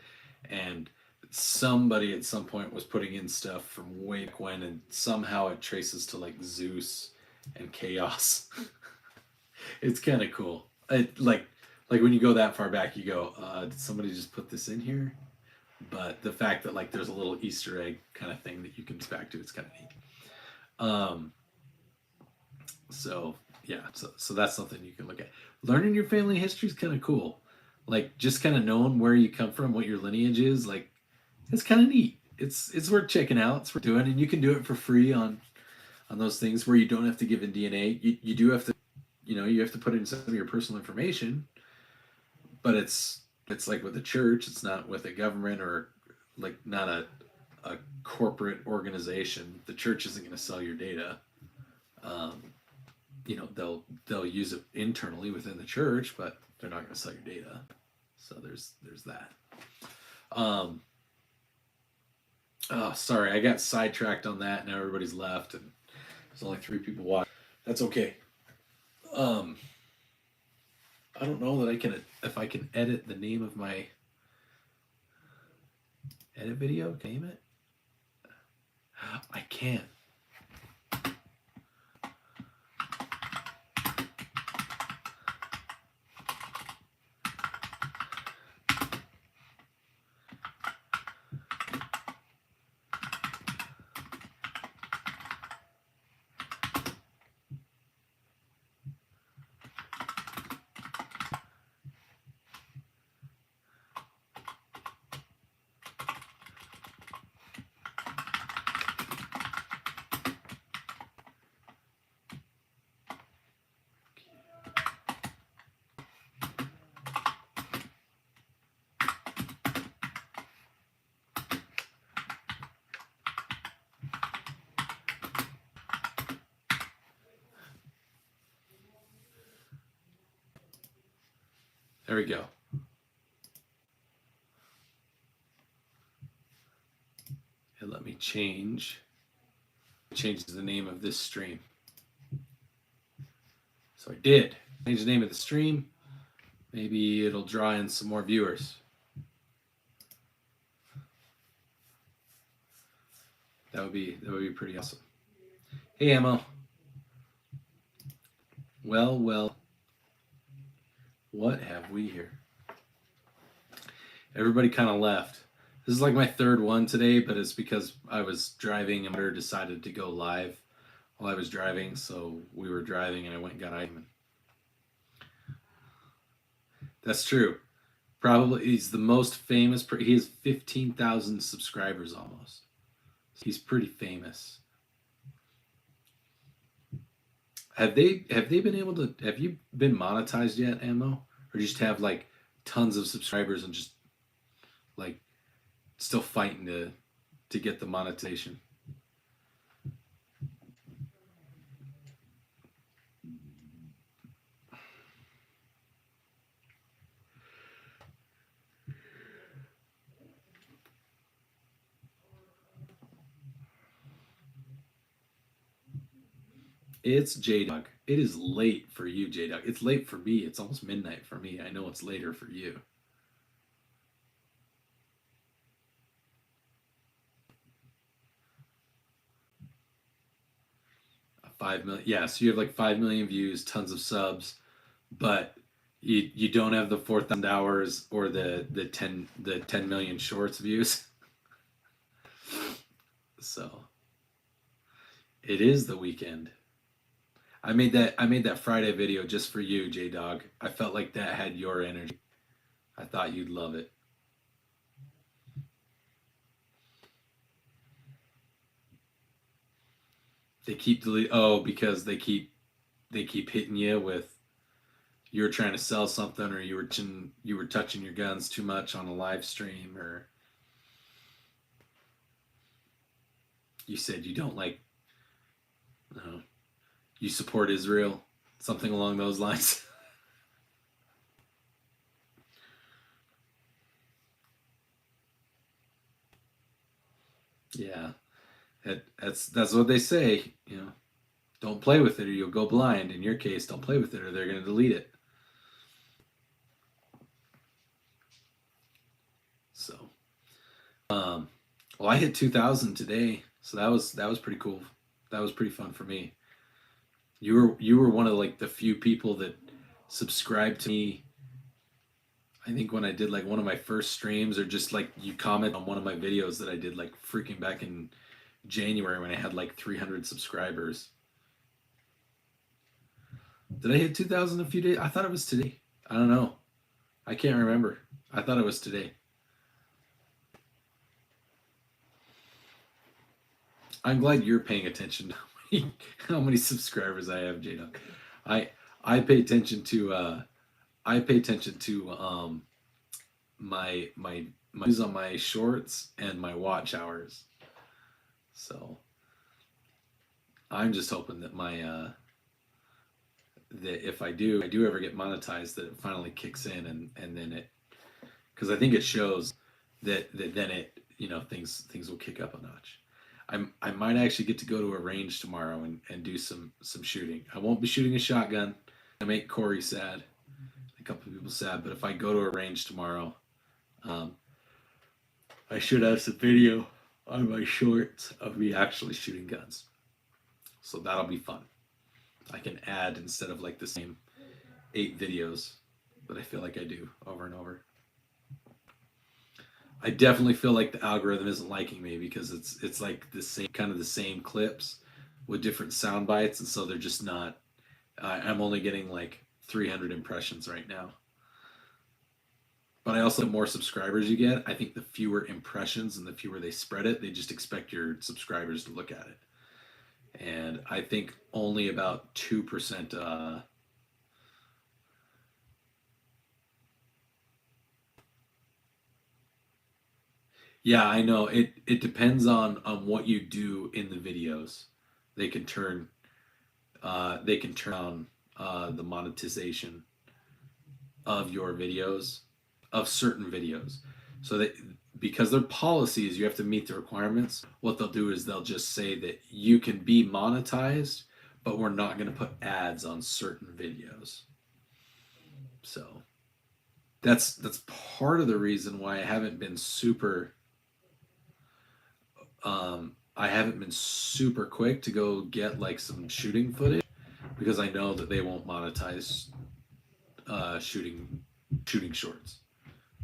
and somebody at some point was putting in stuff from way back when, and somehow it traces to like Zeus and chaos. It's kind of cool. Like when you go that far back, you go, did somebody just put this in here? But the fact that like there's a little Easter egg kind of thing that you can back to, it's kind of neat. So yeah, so that's something you can look at. Learning your family history is kind of cool. Like just kind of knowing where you come from, what your lineage is, like it's kind of neat. It's worth checking out. It's worth doing, and you can do it for free on those things where you don't have to give in DNA. You do have to, you have to put in some of your personal information, but it's like with the church, it's not with a government or like not a corporate organization. The church isn't going to sell your data. They'll use it internally within the church, but they're not going to sell your data. So there's that. Oh, sorry, I got sidetracked on that. Now everybody's left, and there's only 3 people watching. That's okay. I don't know that if I can edit the name of my edit video. Name it. I can. There we go. And let me change the name of this stream. So I did change the name of the stream. Maybe it'll draw in some more viewers. That would be pretty awesome. Hey, Ammo. Well, what have we here? Everybody kind of left. This is like my third one today, but it's because I was driving and I decided to go live while I was driving, so we were driving and I went and got item. That's true. Probably he's the most famous. He has 15,000 subscribers almost. He's pretty famous. Have they been able to? Have you been monetized yet, Ammo? Or just have like tons of subscribers and just like still fighting to get the monetization? It's J-Dog. It is late for you, J-Dog. It's late for me. It's almost midnight for me. I know it's later for you. A 5 million. Yeah, so you have like 5 million views, tons of subs, but you don't have the 4,000 hours or the 10 million shorts views. So it is the weekend. I made that Friday video just for you, J-Dog. I felt like that had your energy. I thought you'd love it. They keep deleting because they keep hitting you with you were trying to sell something, or you were touching your guns too much on a live stream, or you said you don't like you support Israel, something along those lines. Yeah, that's what they say. Don't play with it or you'll go blind. In your case, don't play with it or they're going to delete it. So, well, I hit 2,000 today, so that was pretty cool. That was pretty fun for me. You were one of like the few people that subscribed to me. I think when I did like one of my first streams, or just like you comment on one of my videos that I did like freaking back in January when I had like 300 subscribers. Did I hit 2,000 a few days? I thought it was today. I don't know. I can't remember. I thought it was today. I'm glad you're paying attention to how many subscribers I have, J-Dog. I pay attention to my views on my shorts and my watch hours. So I'm just hoping that that if I do ever get monetized, that it finally kicks in and then it, because I think it shows that then it things will kick up a notch. I might actually get to go to a range tomorrow and do some shooting. I won't be shooting a shotgun. I make Corey sad, a couple of people sad, but if I go to a range tomorrow, I should have some video on my shorts of me actually shooting guns. So that'll be fun. I can add instead of like the same 8 videos that I feel like I do over and over. I definitely feel like the algorithm isn't liking me because it's like the same clips with different sound bites, and so they're just not. I'm only getting like 300 impressions right now. But I also, the more subscribers you get, I think the fewer impressions and the fewer they spread it. They just expect your subscribers to look at it, and I think only about 2%. Yeah, I know. It depends on what you do in the videos. They can turn on the monetization of your videos, of certain videos. So that because their policies, you have to meet the requirements. What they'll do is they'll just say that you can be monetized, but we're not going to put ads on certain videos. So that's part of the reason why I haven't been super I haven't been super quick to go get like some shooting footage because I know that they won't monetize shooting shorts.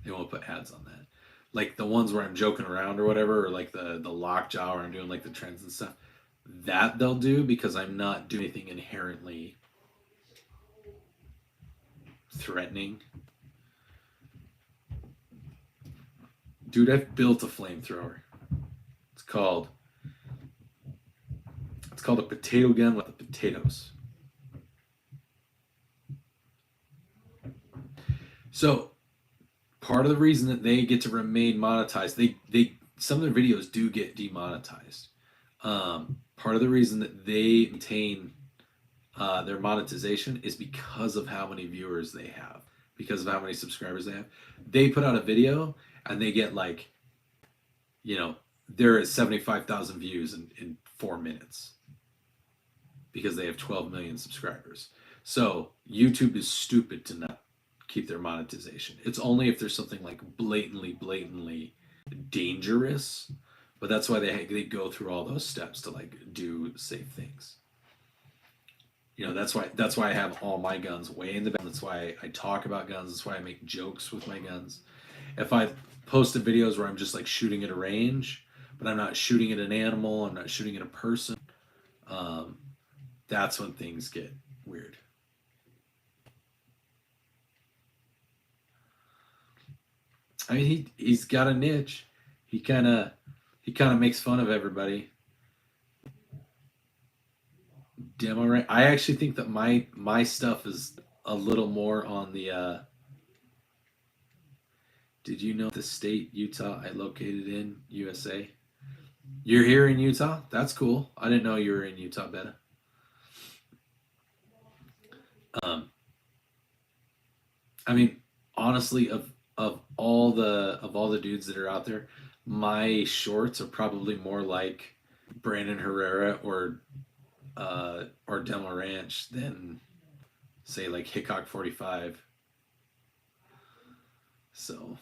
They won't put ads on that. Like the ones where I'm joking around or whatever, or like the lockjaw where I'm doing like the trends and stuff. That they'll do because I'm not doing anything inherently threatening. Dude, I've built a flamethrower. It's called a potato gun with the potatoes. So part of the reason that they get to remain monetized, they some of their videos do get demonetized. Part of the reason that they maintain their monetization is because of how many viewers they have, because of how many subscribers they have. They put out a video and they get like, they're at 75,000 views in 4 minutes because they have 12 million subscribers. So YouTube is stupid to not keep their monetization. It's only if there's something like blatantly dangerous, but that's why they go through all those steps to like do safe things. That's why I have all my guns way in the back. That's why I talk about guns. That's why I make jokes with my guns. If I posted videos where I'm just like shooting at a range, but I'm not shooting at an animal, I'm not shooting at a person, that's when things get weird. I mean, he's got a niche. He kind of makes fun of everybody. Demo. I actually think that my stuff is a little more on the. Did you know the state Utah I located in USA? You're here in Utah? That's cool. I didn't know you were in Utah, Betta. I mean, honestly, of all the dudes that are out there, my shorts are probably more like Brandon Herrera or Demo Ranch than say like Hickok 45. So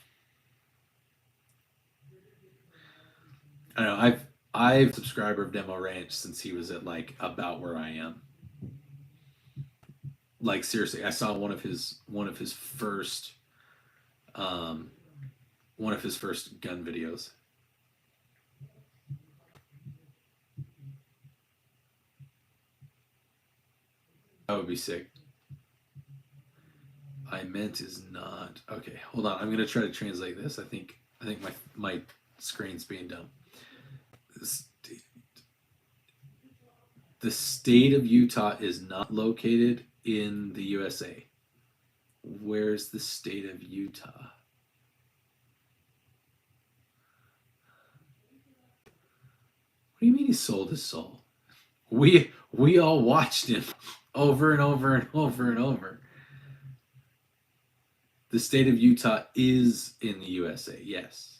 I don't know. I've subscriber of Demo Ranch since he was at like about where I am. Like seriously, I saw one of his first gun videos. That would be sick. I meant is not okay. Hold on, I'm gonna try to translate this. I think my screen's being dumb. The state of Utah is not located in the USA. Where's the state of Utah? What do you mean he sold his soul? We all watched him over and over and over and over. The state of Utah is in the USA, yes.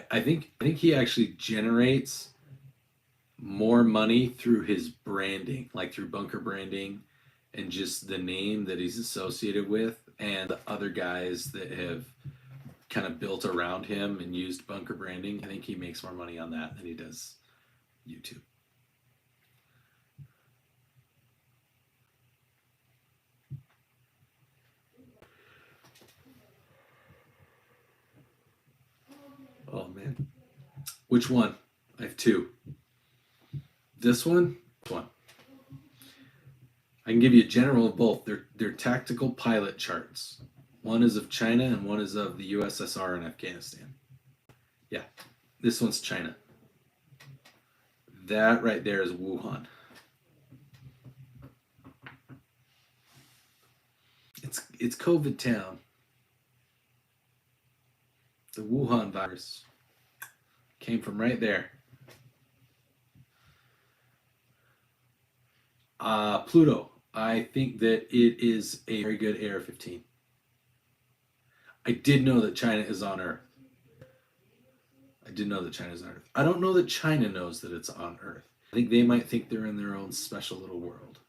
I think he actually generates more money through his branding, like through bunker branding and just the name that he's associated with, and the other guys that have kind of built around him and used bunker branding. I think he makes more money on that than he does YouTube. Oh man. Which one? I have two. This one? This one. I can give you a general of both. They're tactical pilot charts. One is of China and one is of the USSR and Afghanistan. Yeah, this one's China. That right there is Wuhan. It's COVID town. The Wuhan virus came from right there. Pluto. I think that it is a very good AR-15. I did know that China is on Earth. I did know that China's on Earth. I don't know that China knows that it's on Earth. I think they might think they're in their own special little world.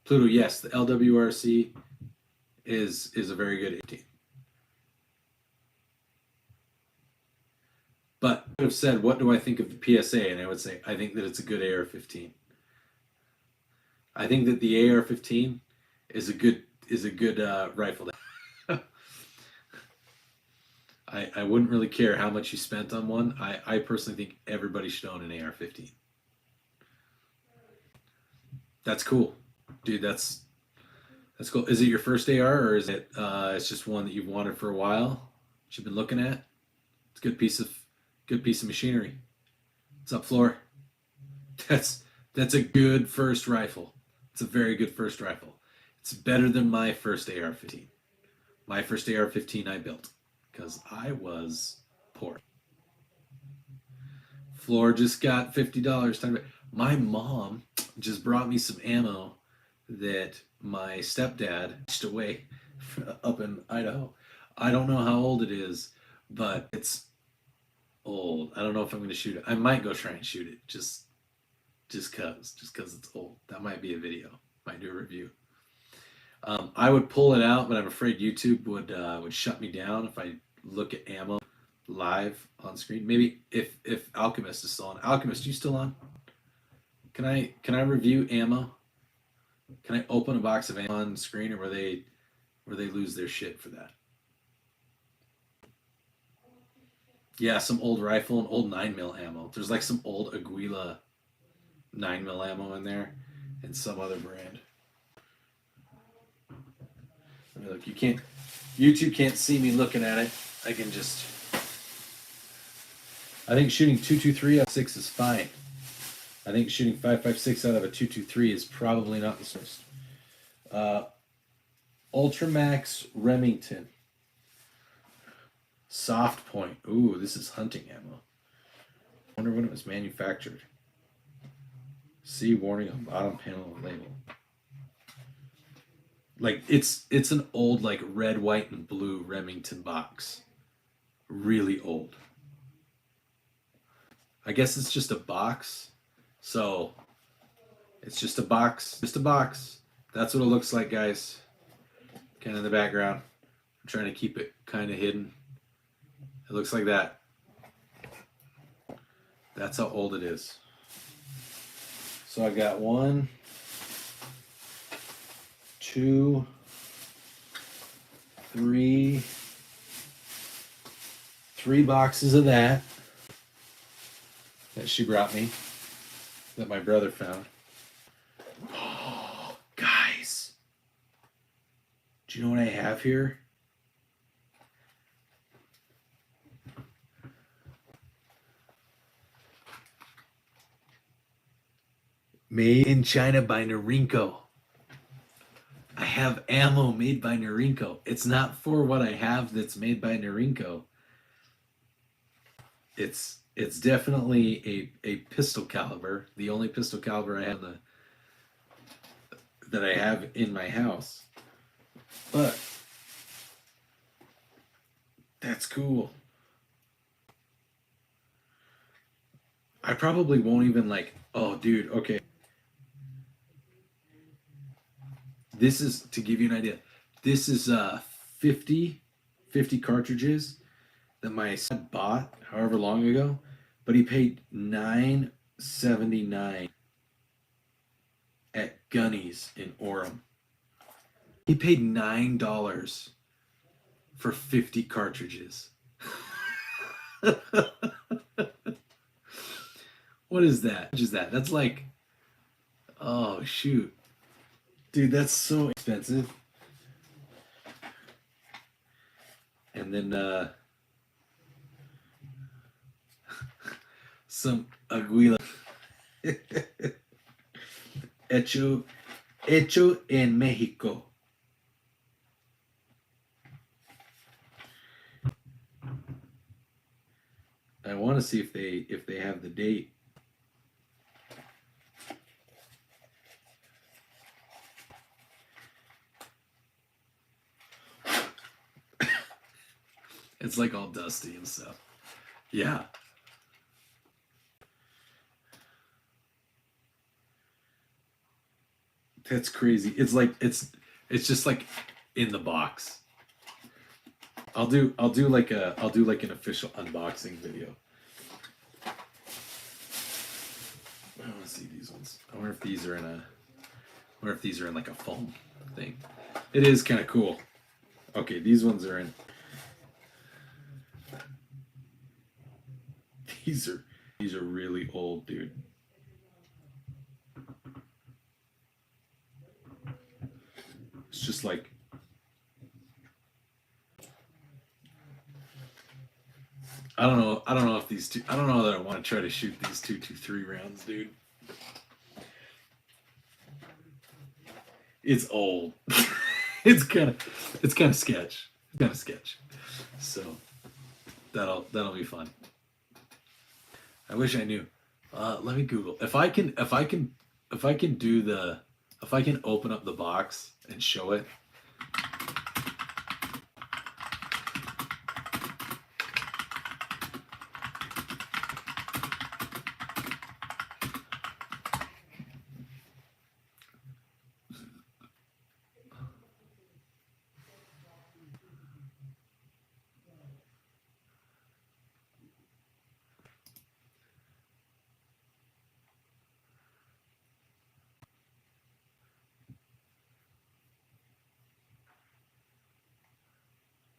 Pluto, yes, the LWRC is a very good team. But I would have said, what do I think of the PSA? And I would say, I think that it's a good AR-15. I think that the AR-15 is a good rifle. I wouldn't really care how much you spent on one. I personally think everybody should own an AR-15. That's cool, dude. That's cool. Is it your first AR, or is it it's just one that you've wanted for a while? That you've been looking at. It's a good piece of machinery. What's up, Floor? That's a good first rifle. It's a very good first rifle. It's better than my first AR-15. My first AR-15 I built because I was poor. Floor just got $50. My mom just brought me some ammo that my stepdad stashed away up in Idaho. I don't know how old it is, but it's old. I don't know if I'm going to shoot it. I might go try and shoot it just cause it's old. That might be a video. Might do a review. I would pull it out, but I'm afraid YouTube would shut me down if I look at ammo live on screen. Maybe if Alchemist is still on. Alchemist, you still on? Can I review ammo? Can I open a box of ammo on screen, or where they lose their shit for that? Yeah, some old rifle and old 9mm ammo. There's like some old Aguila 9mm ammo in there, and some other brand. I mean, look, YouTube can't see me looking at it. I think shooting 223 out of 6 is fine. I think shooting 5.56 out of a 223 is probably not the worst. Ultramax Remington. Soft point. Ooh, this is hunting ammo. I wonder when it was manufactured. See warning on bottom panel of label. Like it's an old like red, white, and blue Remington box. Really old. I guess it's just a box. So it's just a box. Just a box. That's what it looks like, guys. Kind of in the background. I'm trying to keep it kind of hidden. It looks like that. That's how old it is. So I got 1, 2, 3 boxes of that she brought me, that my brother found. Oh, guys. Do you know what I have here? Made in China by Norinco. I have ammo made by Norinco. It's not for what I have that's made by Norinco. It's definitely a pistol caliber. The only pistol caliber I have that I have in my house. But that's cool. I probably won't even like, oh dude, okay. This is, to give you an idea, this is 50 cartridges that my son bought however long ago, but he paid $9.79 at Gunny's in Orem. He paid $9 for 50 cartridges. What is that? What is that? That's like, oh shoot. Dude, that's so expensive. And then some Aguila. hecho en Mexico. I want to see if they have the date. It's like all dusty and stuff. Yeah. That's crazy. It's like it's just like in the box. I'll do like an official unboxing video. I want to see these ones. I wonder if these are in like a foam thing. It is kind of cool. Okay, these ones are in. These are really old, dude. It's just like I don't know if these two. I don't know that I want to try to shoot these 223 rounds, dude. It's old. it's kind of sketch. It's kind of sketch. So that'll be fun. I wish I knew. Let me Google if I can open up the box and show it.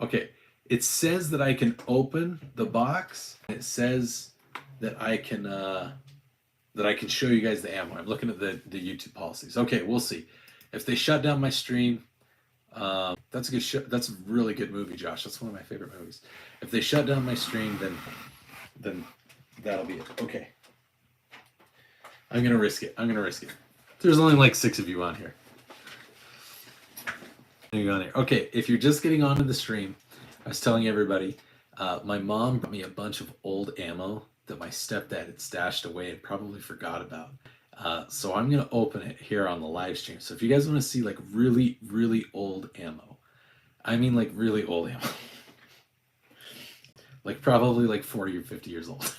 Okay, it says that I can open the box. It says that I can show you guys the ammo. I'm looking at the YouTube policies. Okay, we'll see. If they shut down my stream, that's a good show. That's a really good movie, Josh. That's one of my favorite movies. If they shut down my stream, then that'll be it. Okay. I'm gonna risk it. There's only like 6 of you on here. Okay, if you're just getting onto the stream, I was telling everybody, my mom brought me a bunch of old ammo that my stepdad had stashed away and probably forgot about. So I'm going to open it here on the live stream. So if you guys want to see like really, really old ammo, I mean like really old ammo, like probably like 40 or 50 years old,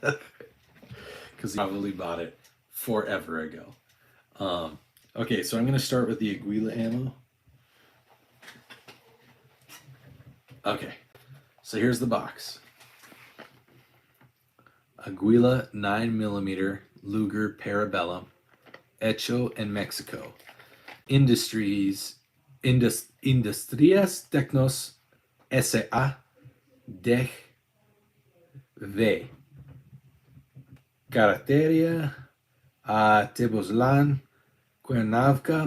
because I probably bought it forever ago. Okay, so I'm going to start with the Aguila ammo. Okay, so here's the box. Aguila 9mm Luger Parabellum, hecho en Mexico. Industrias Tecnos S.A. V. Carretera a Tepoztlán, Cuernavaca,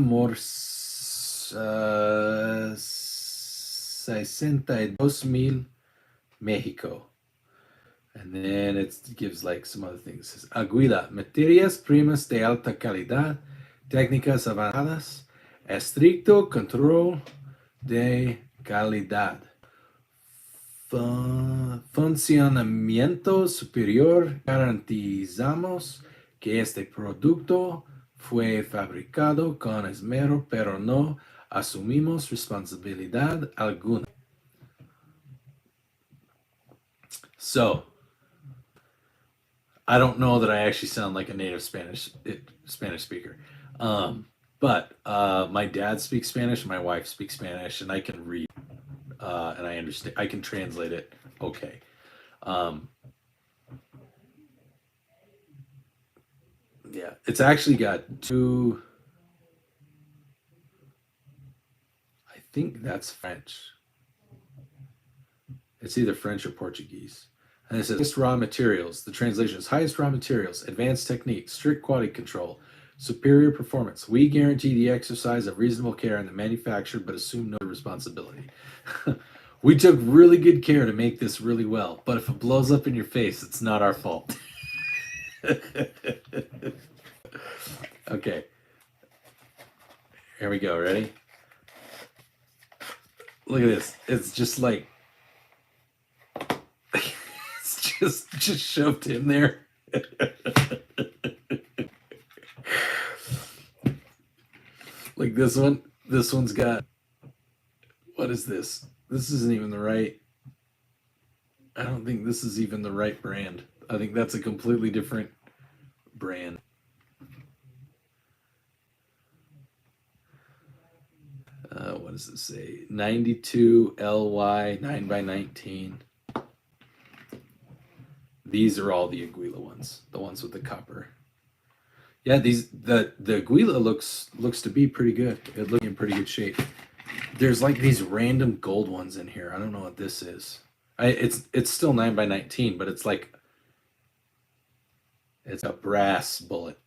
62,000, Mexico. And then it gives like some other things. It says, Aguila, materias primas de alta calidad, técnicas avanzadas, estricto control de calidad, funcionamiento superior. Garantizamos que este producto fue fabricado con esmero, pero no asumimos responsabilidad alguna. So, I don't know that I actually sound like a native Spanish speaker. But my dad speaks Spanish, my wife speaks Spanish, and I can read and I understand. I can translate it okay. Yeah, it's actually got 2. I think that's French. It's either French or Portuguese. And it says highest raw materials. The translation is highest raw materials, advanced techniques, strict quality control, superior performance. We guarantee the exercise of reasonable care in the manufacture, but assume no responsibility. We took really good care to make this really well, but if it blows up in your face, it's not our fault. Okay. Here we go. Ready? Look at this. It's just like it's just shoved in there. Like this one. This one's got, what is this? This isn't even the right. I don't think this is even the right brand. I think that's a completely different brand. What does it say? 92 LY 9x19. These are all the Aguila ones, the ones with the copper. Yeah, the Aguila looks to be pretty good. It looks in pretty good shape. There's like these random gold ones in here. I don't know what this is. It's still 9x19, but it's like it's a brass bullet.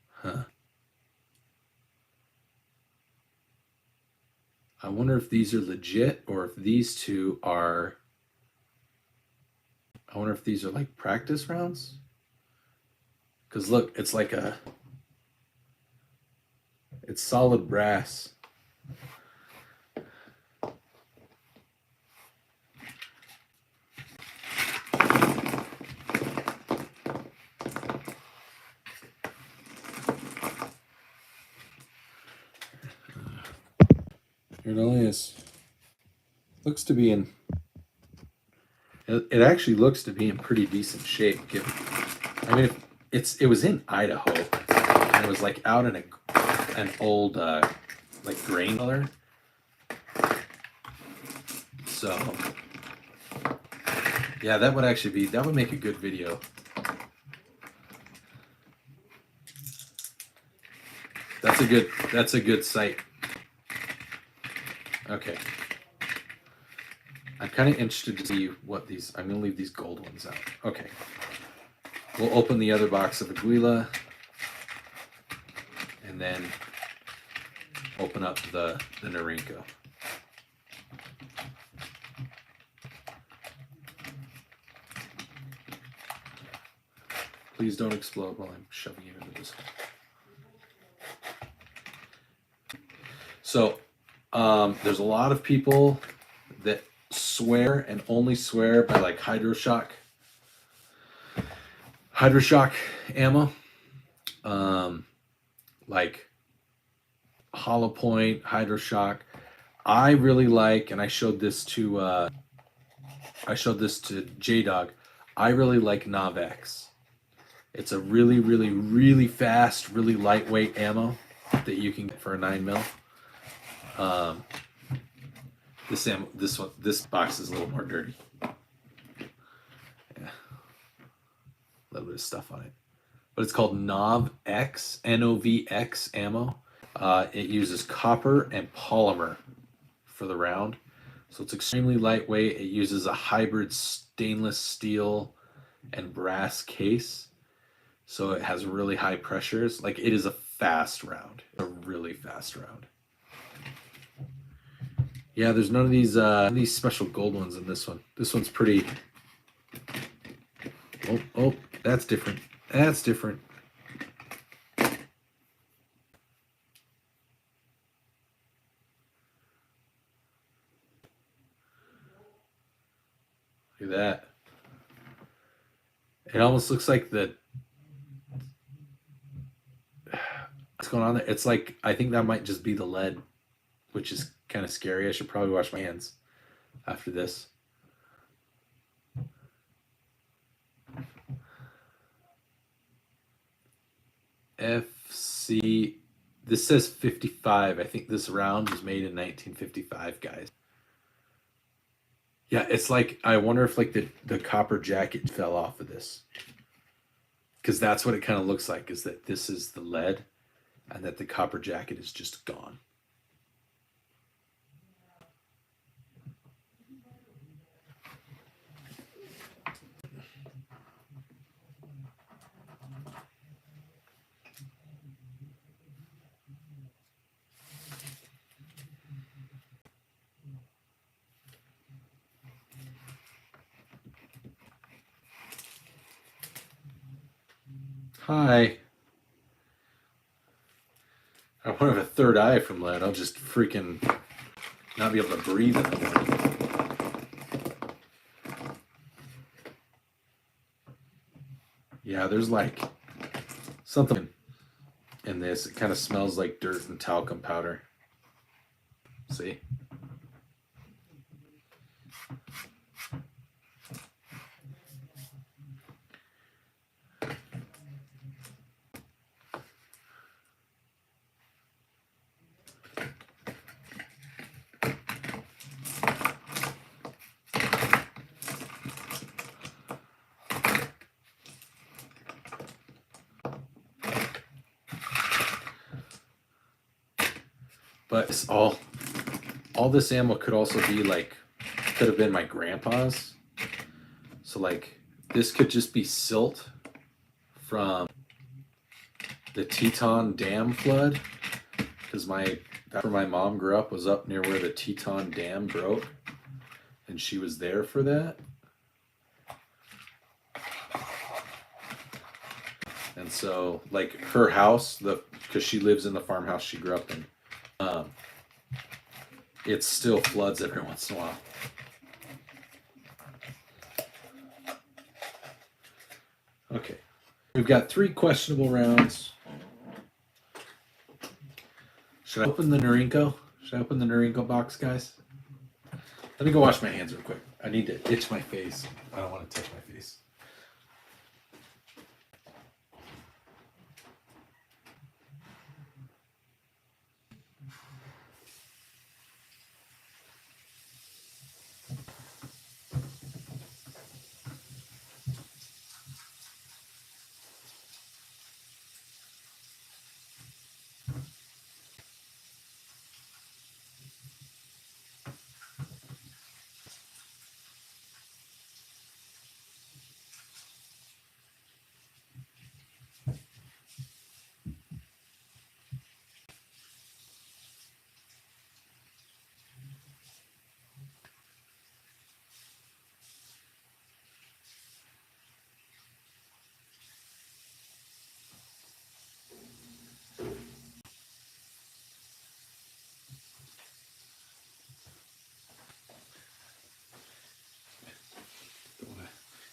Huh. I wonder if these are legit or if these two are. I wonder if these are like practice rounds. Because look, it's like it's solid brass. Here it is. Looks to be in. It actually looks to be in pretty decent shape. I mean, it was in Idaho, and it was like out in an old like grain color. So yeah, that would make a good video. That's a good sight. Okay. I'm kind of interested to see what these. I'm gonna leave these gold ones out. Okay. We'll open the other box of Aguila, and then open up the Norinco. Please don't explode while I'm shoving you into this. So, there's a lot of people that swear and only swear by like hydroshock ammo, like hollow point, hydroshock. I really like, and I showed this to J-Dog. I really like NovX. It's a really, really, really fast, really lightweight ammo that you can get for a 9mm. This box is a little more dirty. Yeah, a little bit of stuff on it, but it's called NovX, NovX ammo. It uses copper and polymer for the round, so it's extremely lightweight. It uses a hybrid stainless steel and brass case, so it has really high pressures. Like, it is a fast round, a really fast round. Yeah, there's none of these special gold ones in this one. This one's pretty. Oh, that's different. That's different. Look at that. It almost looks like what's going on there? It's like, I think that might just be the lead, which is kind of scary. I should probably wash my hands after this. FC, this says 55. I think this round was made in 1955, guys. Yeah, it's like, I wonder if like the copper jacket fell off of this, because that's what it kind of looks like, is that this is the lead and that the copper jacket is just gone. Hi. I won't have a third eye from lead. I'll just freaking not be able to breathe in the morning. Yeah, there's like something. in this. It kind of smells like dirt and talcum powder. See? But it's all this ammo could also be like, could have been my grandpa's. So like this could just be silt from the Teton Dam flood, because that's where my mom grew up, was up near where the Teton Dam broke, and she was there for that. And so like her house, because she lives in the farmhouse she grew up in, it still floods every once in a while. Okay, we've got 3 questionable rounds. Should I open the Norinco? Should I open the Norinco box, guys? Let me go wash my hands real quick. I need to itch my face. I don't want to touch my face.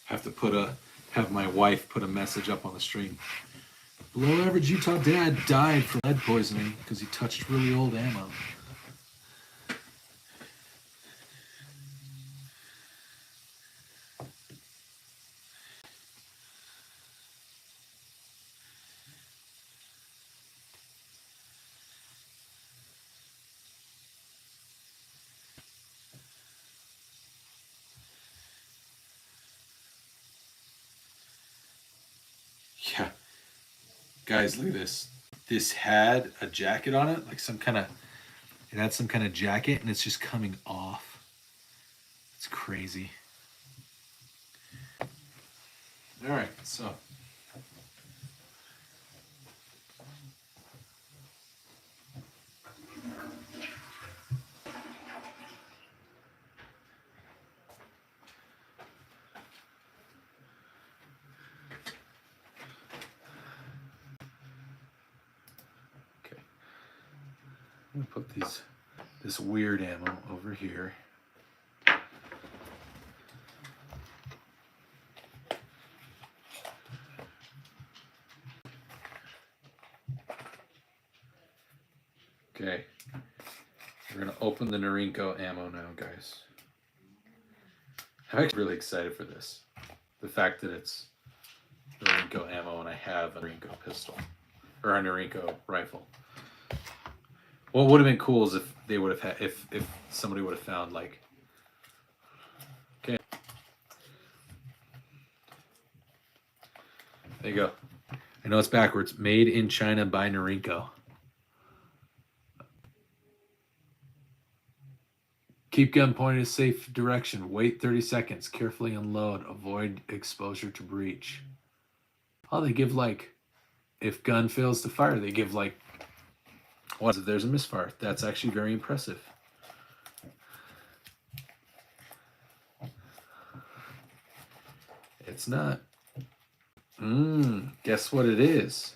Have to have my wife put a message up on the stream. Below average Utah dad died from lead poisoning because he touched really old ammo. Yeah. Guys, look at this. This had a jacket on it, like it had some kind of jacket, and it's just coming off. It's crazy. All right, so. I'm gonna put this weird ammo over here. Okay, we're gonna open the Norinco ammo now, guys. I'm actually really excited for this. The fact that it's Norinco ammo and I have a Norinco pistol, or a Norinco rifle. What would have been cool is if they would have had, if somebody would have found like, okay, there you go. I know it's backwards. Made in China by Norinco. Keep gun pointed a safe direction. Wait 30 seconds. Carefully unload. Avoid exposure to breach. Oh, they give like, if gun fails to fire, they give like, what if there's a misfire? That's actually very impressive. It's not. Guess what it is?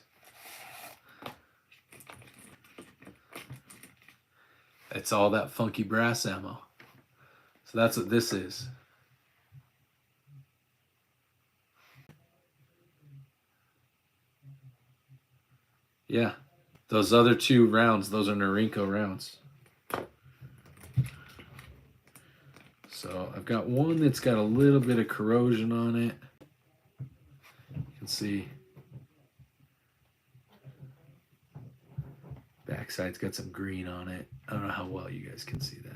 It's all that funky brass ammo. So that's what this is. Yeah, Those other 2 rounds, those are Norinco rounds. So I've got one that's got a little bit of corrosion on it. You can see backside's got some green on it. I don't know how well you guys can see that.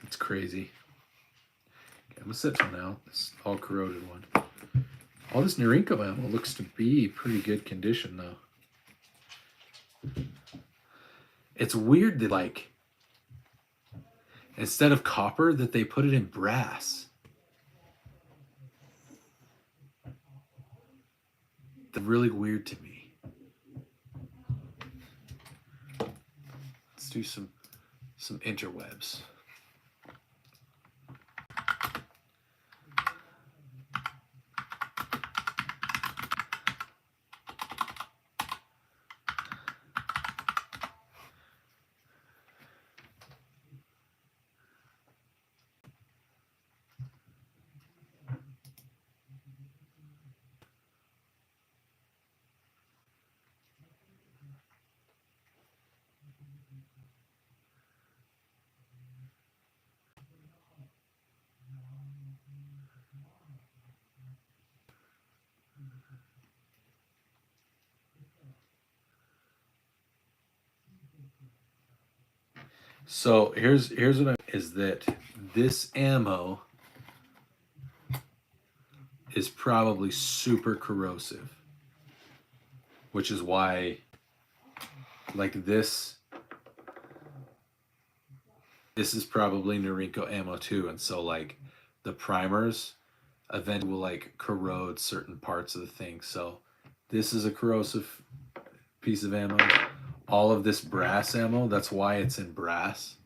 It's crazy. Okay, I'm gonna set one out. This all corroded one. All this Norinco ammo looks to be pretty good condition though. It's weird that, like, instead of copper, that they put it in brass. That's really weird to me. Let's do some interwebs. So here's what is that this ammo is probably super corrosive, which is why, like, this is probably Norinco ammo too, and so, like, the primers eventually will, like, corrode certain parts of the thing. So this is a corrosive piece of ammo. All of this brass ammo, that's why it's in brass.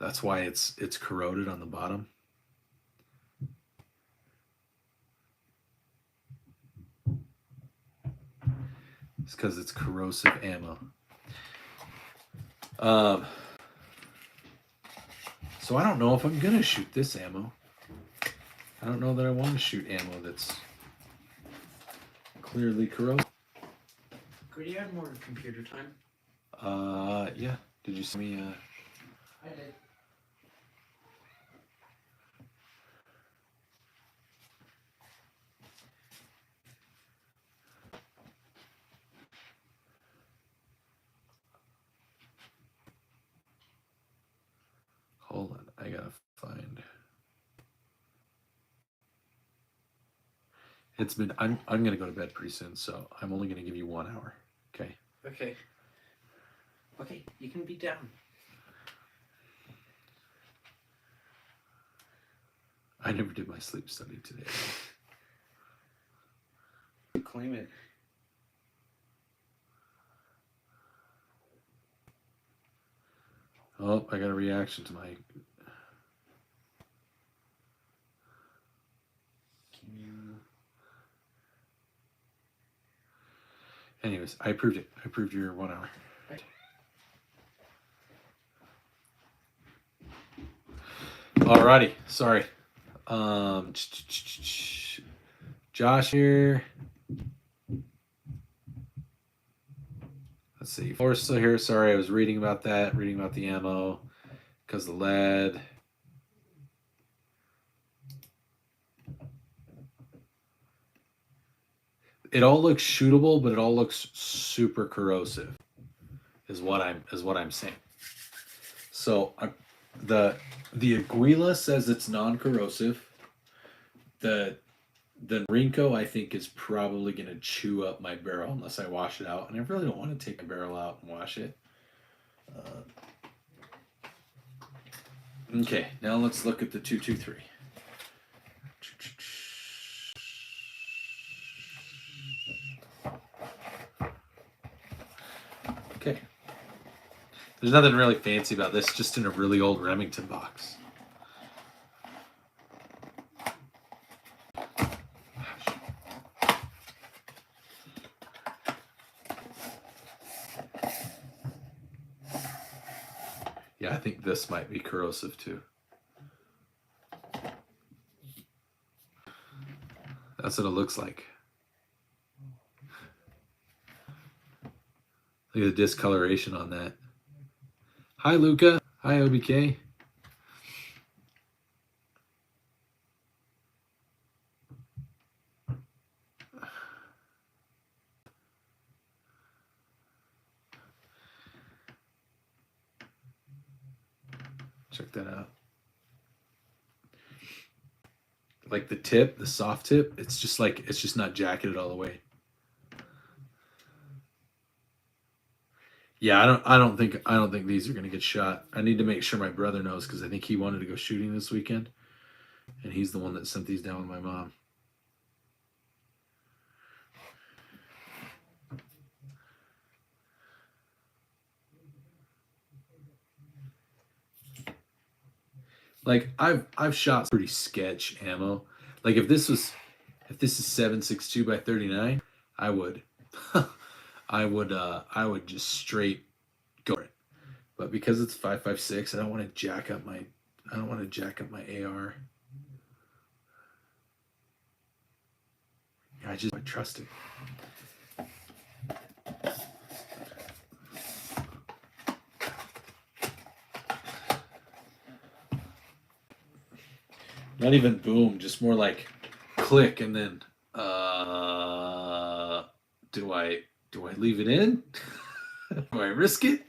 That's why it's corroded on the bottom. It's because it's corrosive ammo. So I don't know if I'm gonna shoot this ammo. I don't know that I want to shoot ammo that's clearly corrosive. Could you add more computer time? Yeah. Did you send me I did. Hold on, I gotta find. It's been. I'm gonna go to bed pretty soon, so I'm only gonna give you 1 hour. Okay. Okay. Okay, you can be down. I never did my sleep study today. Claim it. Oh, I got a reaction to my. Can you? Anyways, I approved it. I approved your 1 hour. Right. Alrighty, sorry. Josh here. Let's see. Floor's still here. Sorry, I was reading about that, reading about the ammo, because the lead. It all looks shootable, but it all looks super corrosive. Is what I'm saying. So the Aguila says it's non-corrosive. The Norinco, I think, is probably going to chew up my barrel unless I wash it out, and I really don't want to take my barrel out and wash it. Okay, now let's look at the 223. Okay. There's nothing really fancy about this, just in a really old Remington box. Yeah, I think this might be corrosive too. That's what it looks like. Look at the discoloration on that. Hi, Luca. Hi, OBK. Check that out. Like the tip, the soft tip, it's just not jacketed all the way. Yeah, I don't think these are gonna get shot. I need to make sure my brother knows because I think he wanted to go shooting this weekend, and he's the one that sent these down with my mom. Like I've shot pretty sketch ammo. Like if this is 7.62 by 39, I would I would just straight go for it. But because it's 5.56, I don't want to jack up my AR. I trust it. Not even boom, just more like click, and then do I leave it in? Do I risk it?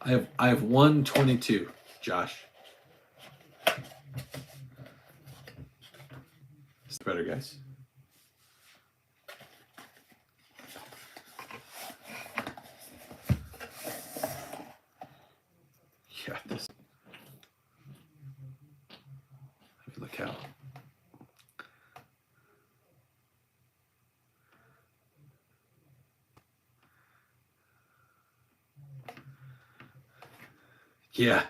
I have 122, Josh. It's better, guys. Yeah, this. Look how. Yeah,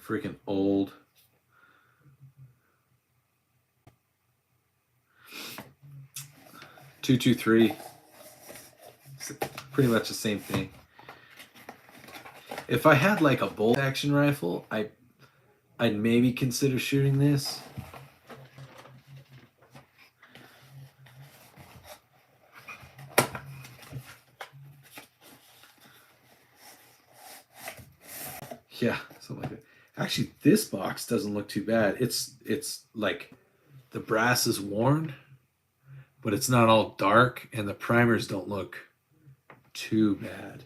freaking old. .223. Pretty much the same thing. If I had like a bolt action rifle, I'd maybe consider shooting this. Yeah, something like that. Actually, this box doesn't look too bad. It's like the brass is worn, but it's not all dark, and the primers don't look too bad.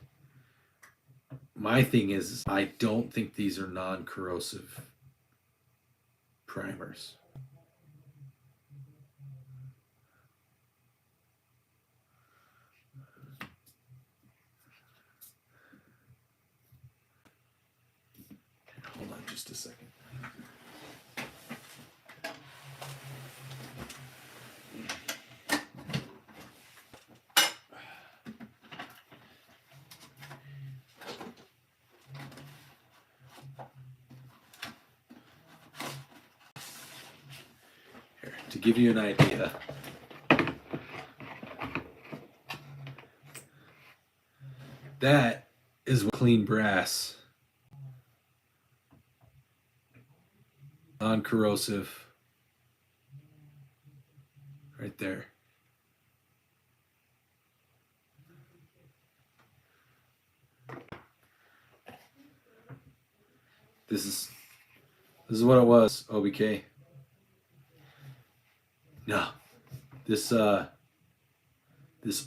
My thing is, I don't think these are non-corrosive primers. Hold on just a second. Here, to give you an idea, that is clean brass. Non-corrosive. Right there. This is what it was, OBK. No. This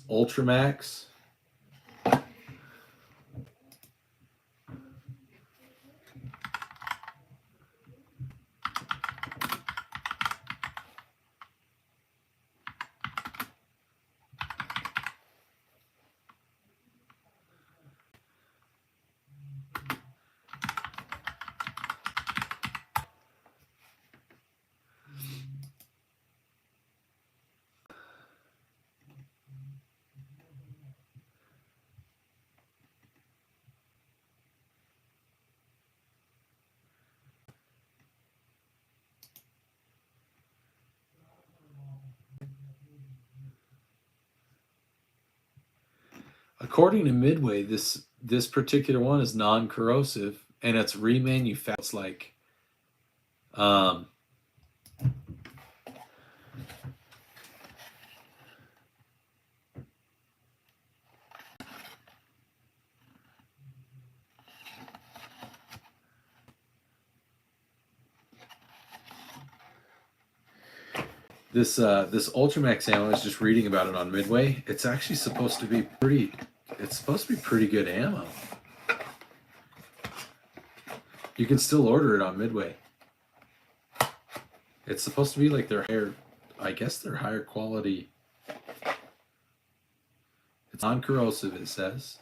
Ultramax. According to Midway, this this particular one is non-corrosive, and it's remanufactured. It's like, this Ultramax ammo, I was just reading about it on Midway. It's actually supposed to be pretty. It's supposed to be pretty good ammo. You can still order it on Midway. It's supposed to be like their higher, I guess their higher quality. It's non-corrosive, it says.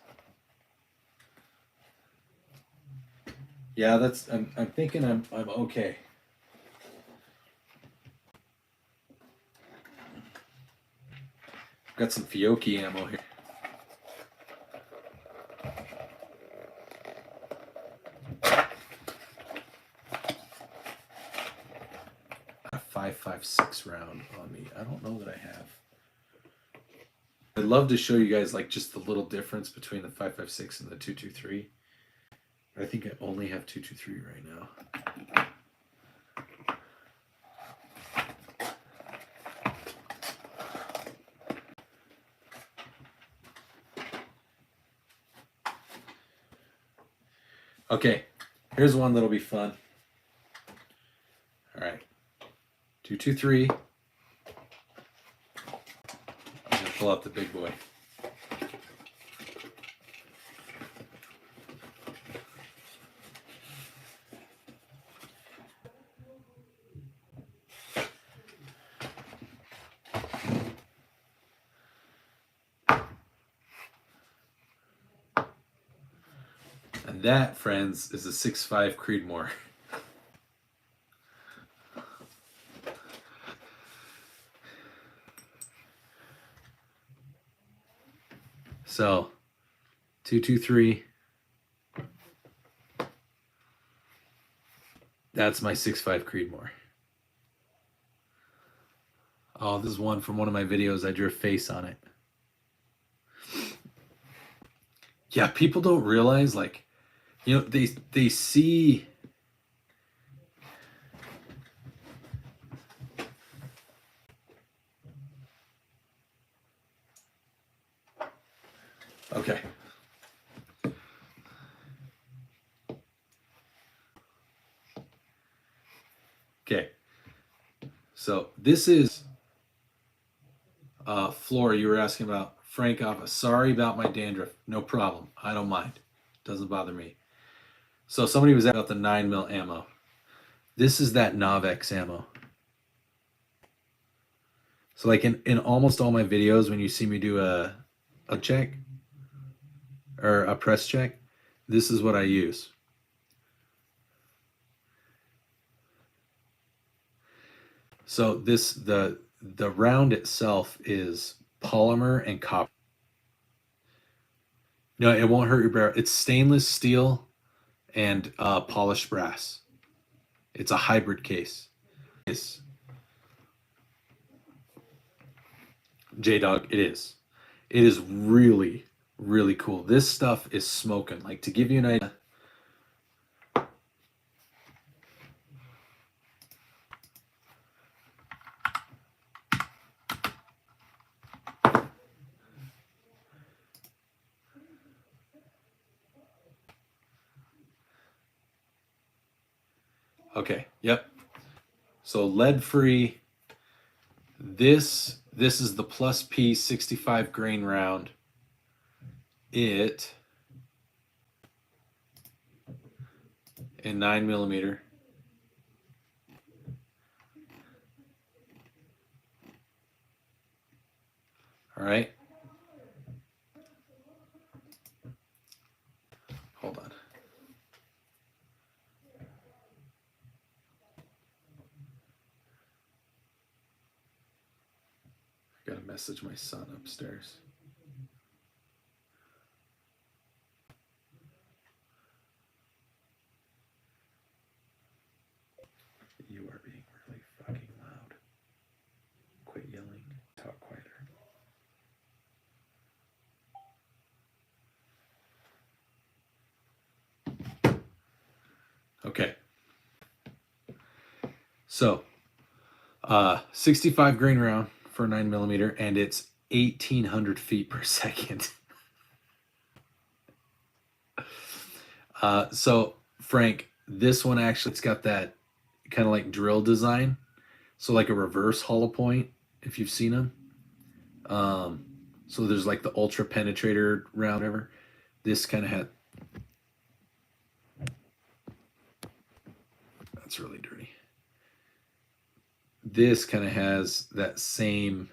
Yeah, that's. I'm thinking I'm okay. Got some Fiocchi ammo here. A 5.56 round on me. I don't know that I have. I'd love to show you guys like just the little difference between the 5.56 and the 223. I think I only have 223 right now. Okay, here's one that'll be fun. All right, 223. I'm gonna pull out the big boy. And that, friends, is a 6.5 Creedmoor. So, 223. That's my 6.5 Creedmoor. Oh, this is one from one of my videos. I drew a face on it. Yeah, people don't realize, like, you know, they see. Okay. Okay. So this is Flora, you were asking about Frank Office. Sorry about my dandruff. No problem. I don't mind. Doesn't bother me. So somebody was asking about the 9mm ammo. This is that NovX ammo. So like in almost all my videos, when you see me do a check or a press check, this is what I use. So this the round itself is polymer and copper. No, it won't hurt your barrel. It's stainless steel and polished brass. It's a hybrid case. It's J-Dog, it is. It is really, really cool. This stuff is smoking. Like, to give you an idea. Okay, yep. So lead free. This is the Plus P 65 grain round. It in 9mm. All right. Hold on. I gotta message my son upstairs. You are being really fucking loud. Quit yelling. Talk quieter. So 65 grain round for a 9mm, and it's 1,800 feet per second. So Frank, this one actually, it's got that kind of like drill design, so like a reverse hollow point, if you've seen them. So there's like the ultra penetrator round, whatever. This kind of had, that's really dirty. This kind of has that same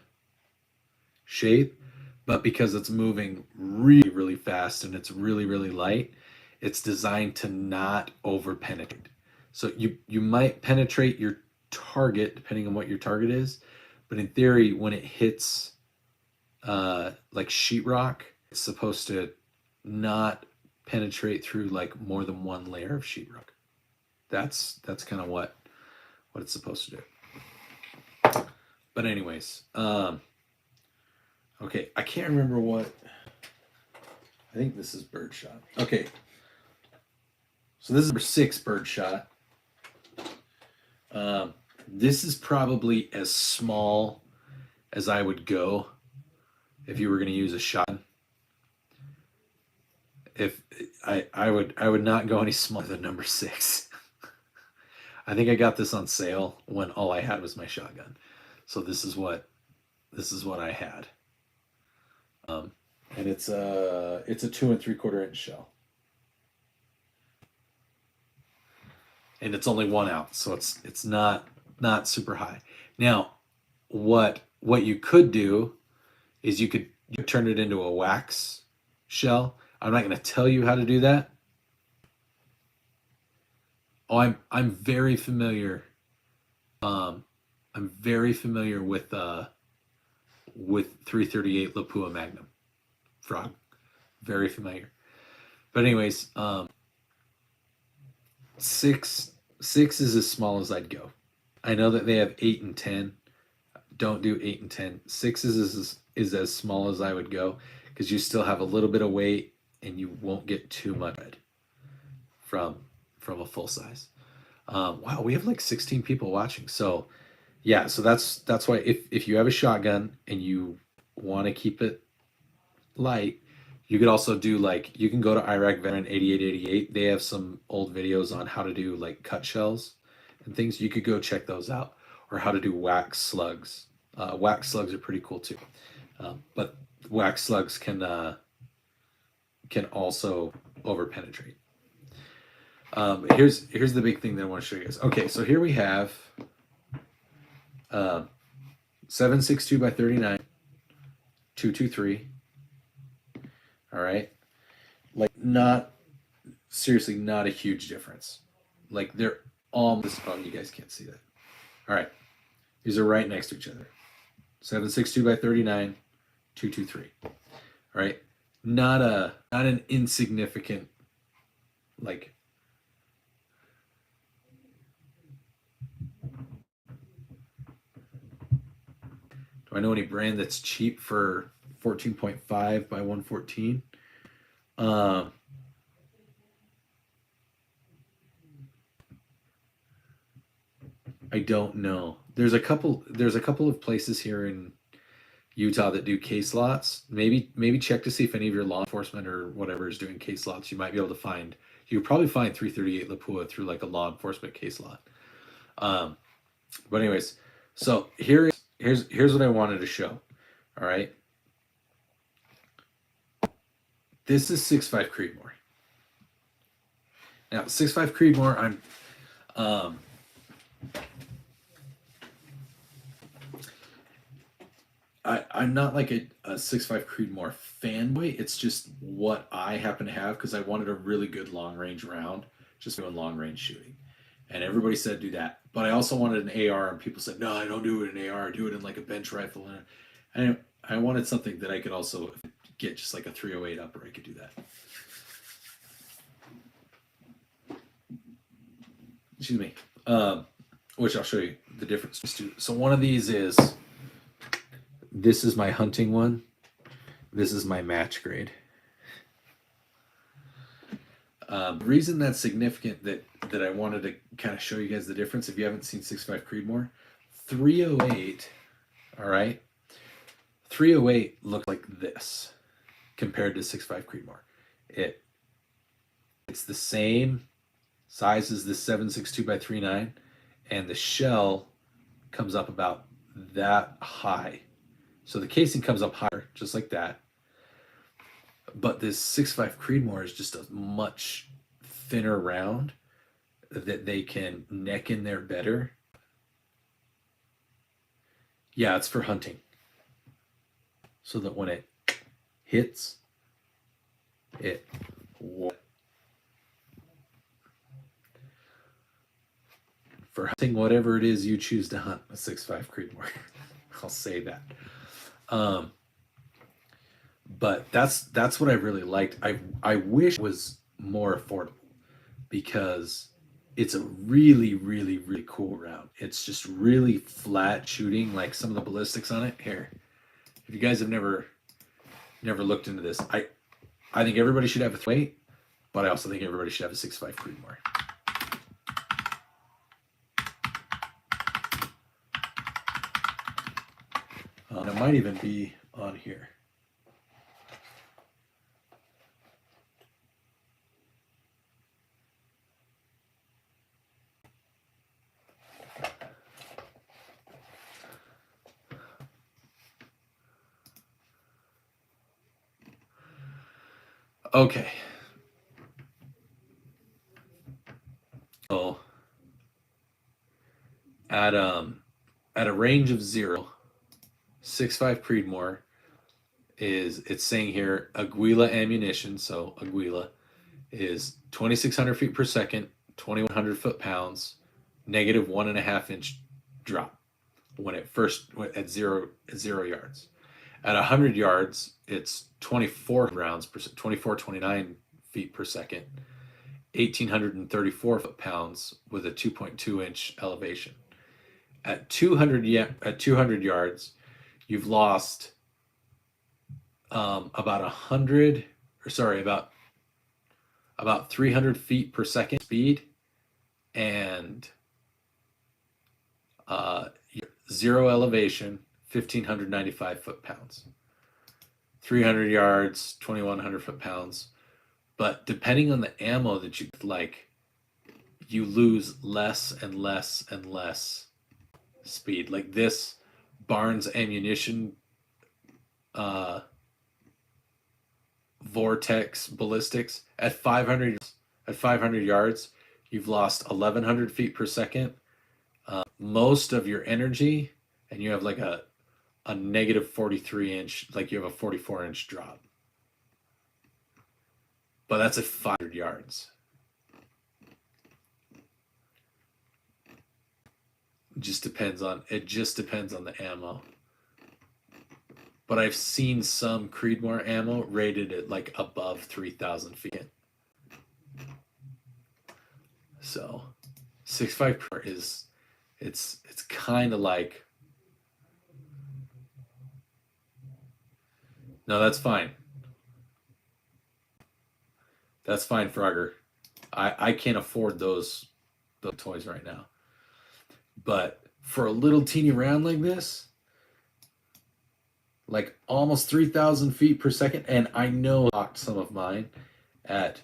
shape, but because it's moving really, really fast and it's really, really light, it's designed to not over penetrate. So you might penetrate your target depending on what your target is, but in theory, when it hits like sheetrock, it's supposed to not penetrate through like more than one layer of sheetrock. That's kind of what it's supposed to do. But anyways, okay, I can't remember what. I think this is birdshot. Okay, so this is number 6 birdshot. This is probably as small as I would go if you were going to use a shotgun. If I would not go any smaller than number 6. I think I got this on sale when all I had was my shotgun. So this is what I had. And it's a 2 3/4 inch shell. And it's only 1 ounce, so it's not super high. Now, what you could do is you could turn it into a wax shell. I'm not going to tell you how to do that. Oh, I'm very familiar. I'm very familiar with 338 Lapua Magnum frog. Very familiar. But anyways, 6 is as small as I'd go. I know that they have 8 and 10. Don't do 8 and 10. 6 is as small as I would go, because you still have a little bit of weight and you won't get too much from a full size. Wow, we have like 16 people watching. So yeah, so that's why if you have a shotgun and you want to keep it light, you could also do like, you can go to Iraq Veteran 8888. They have some old videos on how to do like cut shells and things. You could go check those out, or how to do wax slugs. Wax slugs are pretty cool too. But wax slugs can also over penetrate. Here's the big thing that I want to show you guys. Okay, so here we have 7.62 by 39, 223. All right, like seriously not a huge difference. Like they're almost, oh, you guys can't see that. All right, these are right next to each other. 7.62 by 39, 223. All right, not an insignificant, like, do I know any brand that's cheap for 14.5 by 114? I don't know. There's a couple of places here in Utah that do case lots. Maybe check to see if any of your law enforcement or whatever is doing case lots. You might be able to find. You'll probably find 338 Lapua through like a law enforcement case lot. But anyways, so here's what I wanted to show. All right. This is 6.5 Creedmoor. Now 6.5 Creedmoor, I'm not like a 6.5 Creedmoor fanboy. It's just what I happen to have, because I wanted a really good long range round, just doing long range shooting. And everybody said do that. But I also wanted an AR, and people said, no, I don't do it in AR, do it in like a bench rifle. And I wanted something that I could also get, just like a 308 upper. I could do that. Excuse me. Which I'll show you the difference. So one of these is, this is my hunting one. This is my match grade. The reason that's significant that I wanted to kind of show you guys the difference, if you haven't seen 6.5 Creedmoor, 308, all right, 308 looks like this compared to 6.5 Creedmoor. It's the same size as the 7.62 by 3.9, and the shell comes up about that high. So the casing comes up higher, just like that. But this 6.5 Creedmoor is just a much thinner round that they can neck in there better. Yeah, it's for hunting. So that when it hits, it for hunting whatever it is you choose to hunt a 6.5 Creedmoor. I'll say that. But that's what I really liked. I wish it was more affordable because it's a really, really, really cool round. It's just really flat shooting, like some of the ballistics on it. Here, if you guys have never looked into this, I think everybody should have a weight, but I also think everybody should have a 6.5 Creedmoor. It might even be on here. Okay. So at a range of 0, 6.5 Creedmoor it's saying here Aguila ammunition. So Aguila is 2,600 feet per second, 2,100 foot-pounds, negative 1.5 inch drop when it first went at zero yards. At 100 yards, it's 24 rounds per 29 feet per second, 1,834 foot-pounds with a 2.2 inch elevation. At 200 yards, you've lost about 300 feet per second speed, and zero elevation, 1,595 foot-pounds. 300 yards, 2,100 foot-pounds. But depending on the ammo that you like, you lose less and less and less speed. Like this Barnes ammunition Vortex ballistics at 500 yards, you've lost 1,100 feet per second. Most of your energy, and you have like a negative 43 inch, like you have a 44 inch drop. But that's at 500 yards. It just depends on the ammo. But I've seen some Creedmoor ammo rated at like above 3,000 feet. So 6.5 is it's kind of like, no, that's fine. That's fine, Frogger. I can't afford those toys right now. But for a little teeny round like this, like almost 3,000 feet per second, and I know I locked some of mine at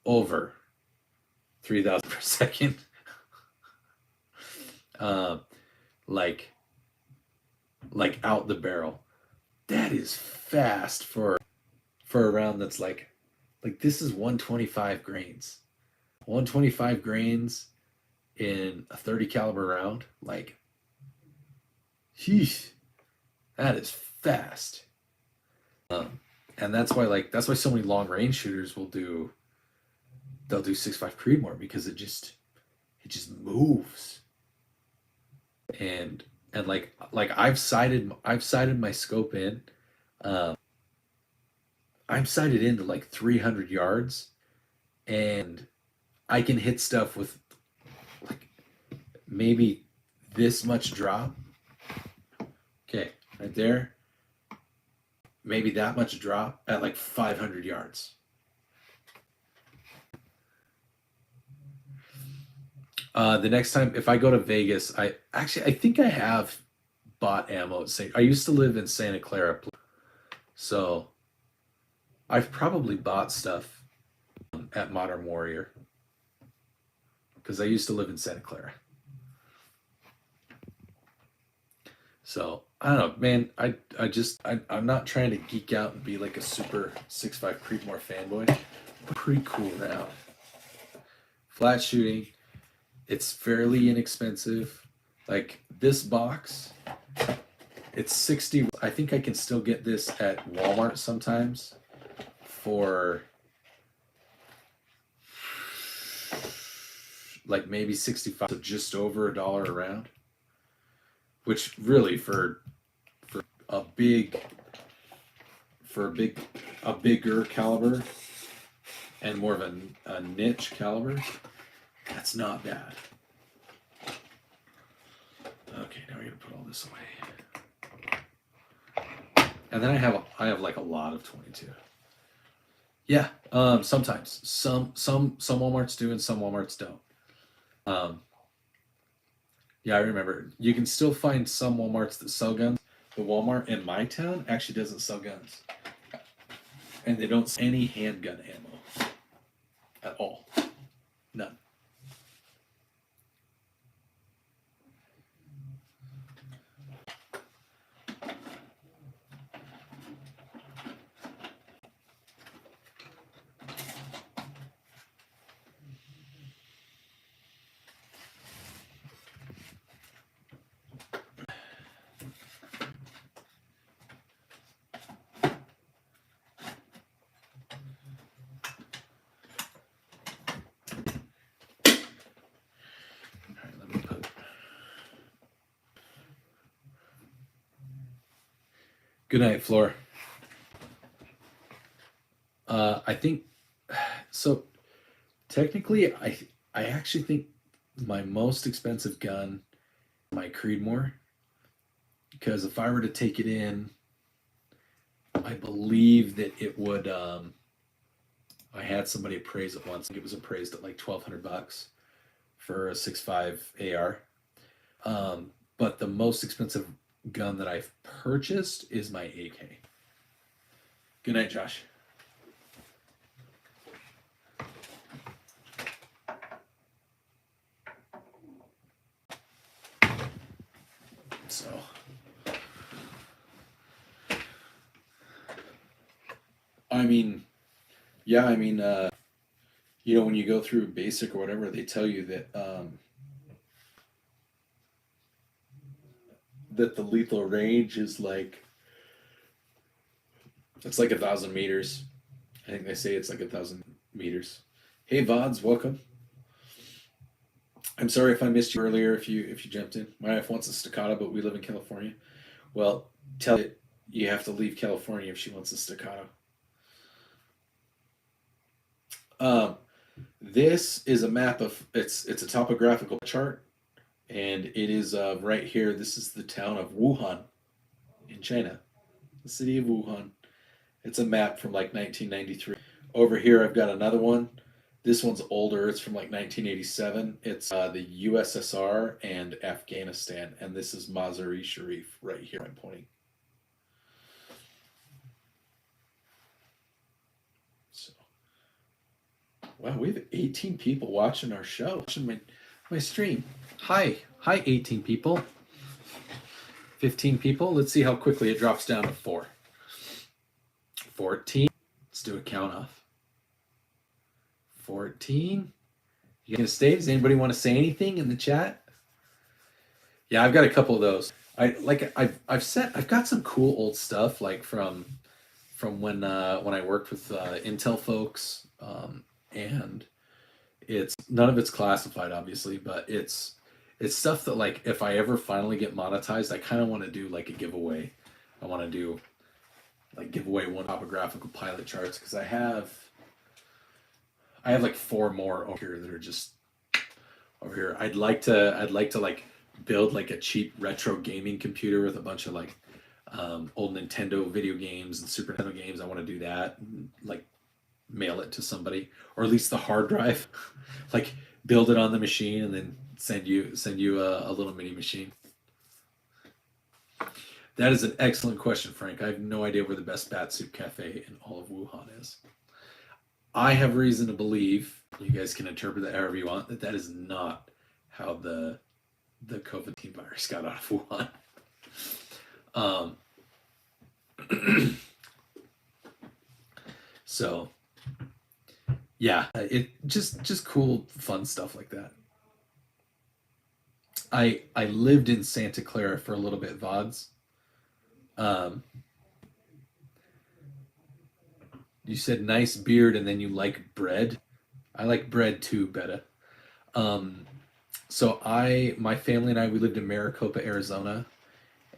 over 3,000 per second. Like out the barrel. That is fast for a round that's like this is 125 grains. 125 grains in a 30 caliber round, like, sheesh, that is fast. And that's why so many long range shooters they'll do 6.5 Creedmoor, because it just moves. And like I've sighted my scope in. I'm sighted into like 300 yards, and I can hit stuff with like maybe this much drop. Okay, right there. Maybe that much drop at like 500 yards. The next time, if I go to Vegas, I think I have bought ammo at I used to live in Santa Clara, so I've probably bought stuff at Modern Warrior because I used to live in Santa Clara. So I don't know, man. I'm not trying to geek out and be like a super 6.5 Creedmoor fanboy. Pretty cool now. Flat shooting. It's fairly inexpensive. Like this box, it's 60. I think I can still get this at Walmart sometimes for like maybe 65, so just over $1 a round. Which really for a bigger caliber and more of a niche caliber, that's not bad. Okay, now we're gonna put all this away. And then I have like a lot of 22. Yeah, sometimes some Walmarts do and some Walmarts don't. Yeah, I remember. You can still find some Walmarts that sell guns. The Walmart in my town actually doesn't sell guns. And they don't sell any handgun ammo at all. None. Good night, Floor. I think so. Technically, I actually think my most expensive gun, my Creedmoor, because if I were to take it in, I believe that it would. I had somebody appraise it once. It was appraised at like $1,200 for a 6.5 AR. But the most expensive gun that I've purchased is my AK. Good night, Josh. So I mean, yeah, I mean, you know, when you go through basic or whatever, they tell you that that the lethal range is like, it's like 1,000 meters. I think they say it's like 1,000 meters. Hey Vods, welcome. I'm sorry if I missed you earlier if you jumped in. My wife wants a staccato, but we live in California. Well, tell it you have to leave California if she wants a staccato. This is a map of it's a topographical chart, and it is right here. This is the town of Wuhan in China, the city of Wuhan. It's a map from like 1993. Over here, I've got another one. This one's older. It's from like 1987. It's the USSR and Afghanistan, and this is Mazar-e Sharif right here. I'm pointing. So, wow, we have 18 people watching our show, watching my stream. Hi, 18 people. 15 people. Let's see how quickly it drops down to 4. 14. Let's do a count off. 14. You gonna stay? Does anybody want to say anything in the chat? Yeah, I've got a couple of those. I've got some cool old stuff like from when I worked with Intel folks, and it's none of it's classified obviously, but it's stuff that like if I ever finally get monetized, I kind of want to do like a giveaway. I want to do like give away one topographical pilot charts because I have like 4 more over here that are just over here. I'd like to like build like a cheap retro gaming computer with a bunch of like old Nintendo video games and Super Nintendo games. I want to do that, and, like mail it to somebody, or at least the hard drive, like build it on the machine and then send you a little mini machine. That is an excellent question, Frank. I have no idea where the best bat soup cafe in all of Wuhan is. I have reason to believe, you guys can interpret that however you want, that is not how the COVID-19 virus got out of Wuhan. So yeah, it just cool, fun stuff like that. I lived in Santa Clara for a little bit, VODs. You said nice beard and then you like bread. I like bread too, Betta. So my family and I, we lived in Maricopa, Arizona,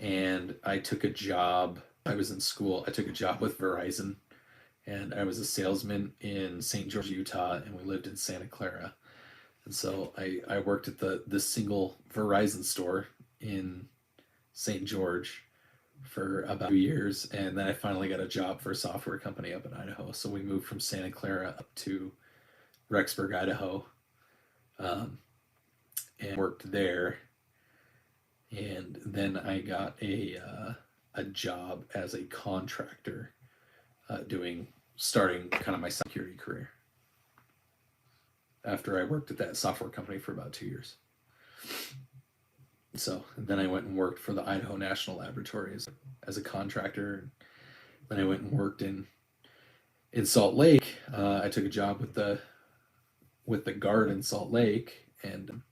and I took a job. I was in school. I took a job with Verizon, and I was a salesman in St. George, Utah, and we lived in Santa Clara. And so I worked at the single Verizon store in St. George for about 2 years, and then I finally got a job for a software company up in Idaho. So we moved from Santa Clara up to Rexburg, Idaho, and worked there. And then I got a job as a contractor, starting kind of my security career after I worked at that software company for about 2 years. So then I went and worked for the Idaho National Laboratory as a contractor. Then I went and worked in Salt Lake. I took a job with the guard in Salt Lake, and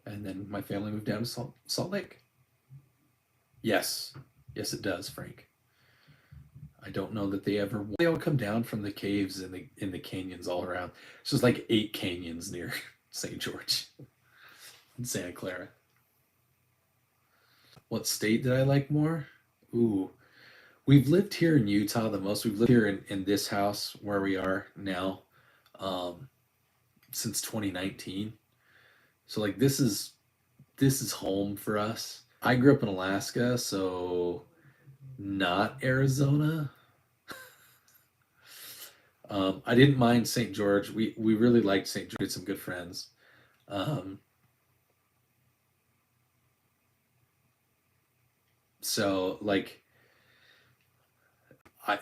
then my family moved down to Salt Lake. Yes, it does, Frank. I don't know that they all come down from the caves in the canyons all around. It's just like 8 canyons near St. George in Santa Clara. What state did I like more? Ooh, we've lived here in Utah the most. We've lived here in this house where we are now since 2019. So like this is home for us. I grew up in Alaska, so not Arizona. I didn't mind St. George. We really liked St. George. We had some good friends. So like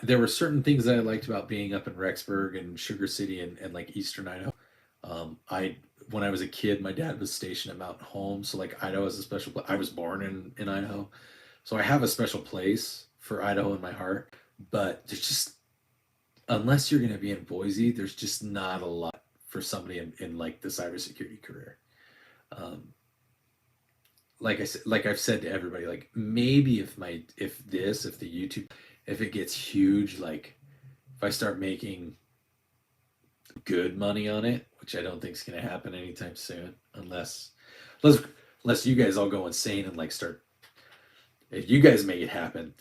there were certain things that I liked about being up in Rexburg and Sugar City and like Eastern Idaho. When I was a kid, my dad was stationed at Mountain Home, so like Idaho is a special place. I was born in Idaho, so I have a special place for Idaho in my heart. But there's just, unless you're going to be in Boise, there's just not a lot for somebody in like the cybersecurity career. Like I've said to everybody, like maybe if the YouTube, if it gets huge, like if I start making good money on it, which I don't think is going to happen anytime soon, unless you guys all go insane and like start. If you guys make it happen,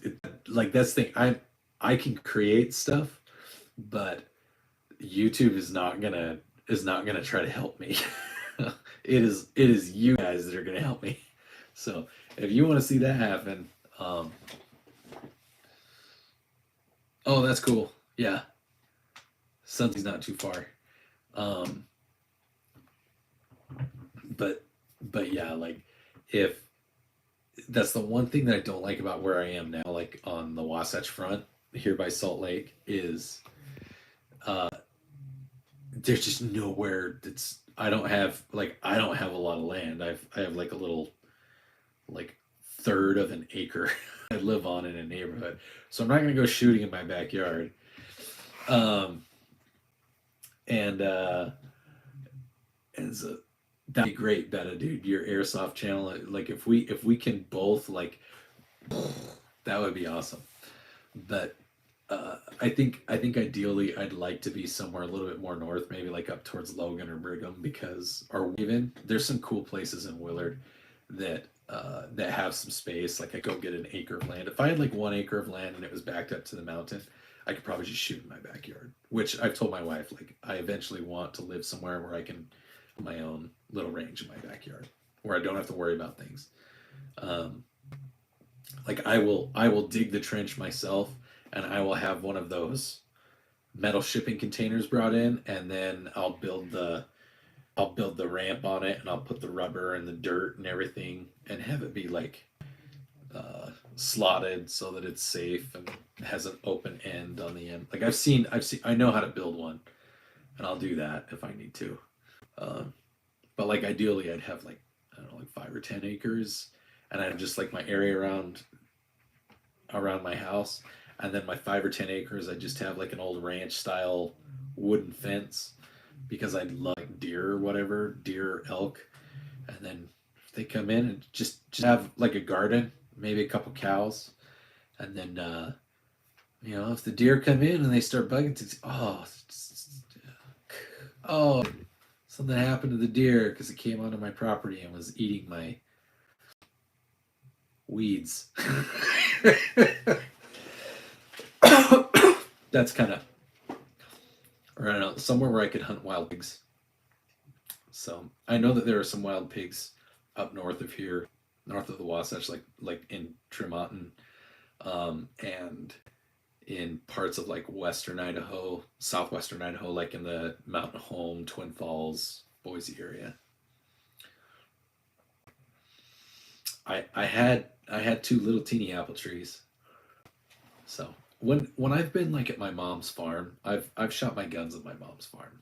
like that's the thing. I can create stuff, but YouTube is not gonna try to help me. It is you guys that are gonna help me. So if you want to see that happen, oh, that's cool. Yeah, something's not too far. But yeah, like if that's the one thing that I don't like about where I am now, like on the Wasatch Front here by Salt Lake, is there's just nowhere that's I don't have a lot of land. I have like a little like third of an acre I live on in a neighborhood, so I'm not gonna go shooting in my backyard. And so that'd be great, Betta, dude. Your airsoft channel, like if we can both, like, that would be awesome. But I think ideally I'd like to be somewhere a little bit more north, maybe like up towards Logan or Brigham, or even there's some cool places in Willard that have some space. Like I go get an acre of land. If I had like 1 acre of land and it was backed up to the mountain, I could probably just shoot in my backyard. Which I've told my wife, like I eventually want to live somewhere where I can have my own little range in my backyard, where I don't have to worry about things. Like I will dig the trench myself, and I will have one of those metal shipping containers brought in, and then I'll build the I'll build the ramp on it and I'll put the rubber and the dirt and everything and have it be like slotted so that it's safe and has an open end on the end. Like I know how to build one, and I'll do that if I need to. But like ideally, I'd have like, I don't know, like 5 or 10 acres, and I have just like my area around my house, and then my 5 or 10 acres, I just have like an old ranch style wooden fence, because I like deer or whatever, deer, elk, and then if they come in and just have like a garden, maybe a couple cows, and then if the deer come in and they start bugging, oh, something happened to the deer because it came onto my property and was eating my weeds. That's kind of, or I don't know, somewhere where I could hunt wild pigs. So I know that there are some wild pigs up north of here, north of the Wasatch, like in Tremonton, and in parts of like western Idaho, southwestern Idaho, like in the Mountain Home, Twin Falls, Boise area. I had 2 little teeny apple trees. So when I've been like at my mom's farm, I've shot my guns at my mom's farm,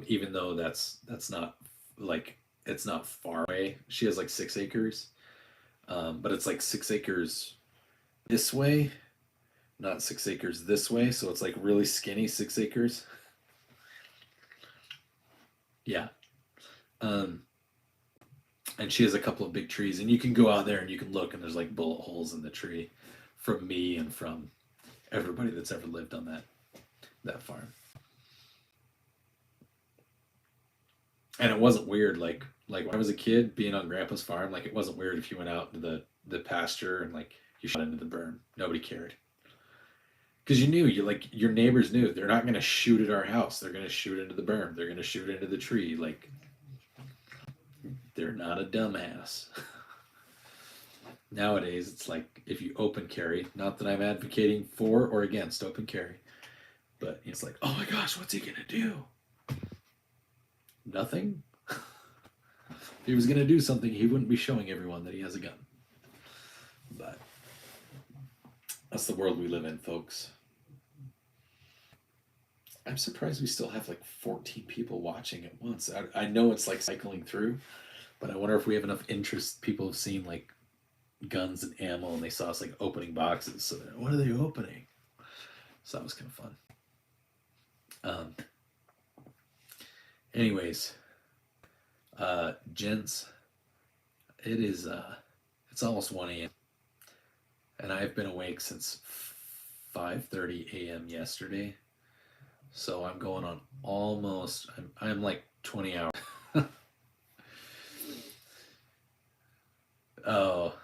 even though that's not like, it's not far away. She has like 6 acres, but it's like 6 acres this way, not 6 acres this way. So it's like really skinny 6 acres. Yeah. And she has a couple of big trees, and you can go out there and you can look, and there's like bullet holes in the tree from me and from everybody that's ever lived on that farm. And it wasn't weird, like when I was a kid being on Grandpa's farm, like it wasn't weird if you went out into the pasture and like you shot into the berm. Nobody cared. Because you knew, your neighbors knew they're not going to shoot at our house. They're going to shoot into the berm. They're going to shoot into the tree. Like, they're not a dumbass. Nowadays, it's like if you open carry, not that I'm advocating for or against open carry, but it's like, oh my gosh, what's he going to do? Nothing. If he was going to do something, he wouldn't be showing everyone that he has a gun. But that's the world we live in, folks. I'm surprised we still have like 14 people watching at once. I know it's like cycling through, but I wonder if we have enough interest. People have seen like guns and ammo, and they saw us like opening boxes. So what are they opening? So that was kind of fun. Anyways, gents, it's almost 1 a.m. and I've been awake since 5:30 a.m. yesterday. So I'm going on almost, I'm like 20 hours. Oh,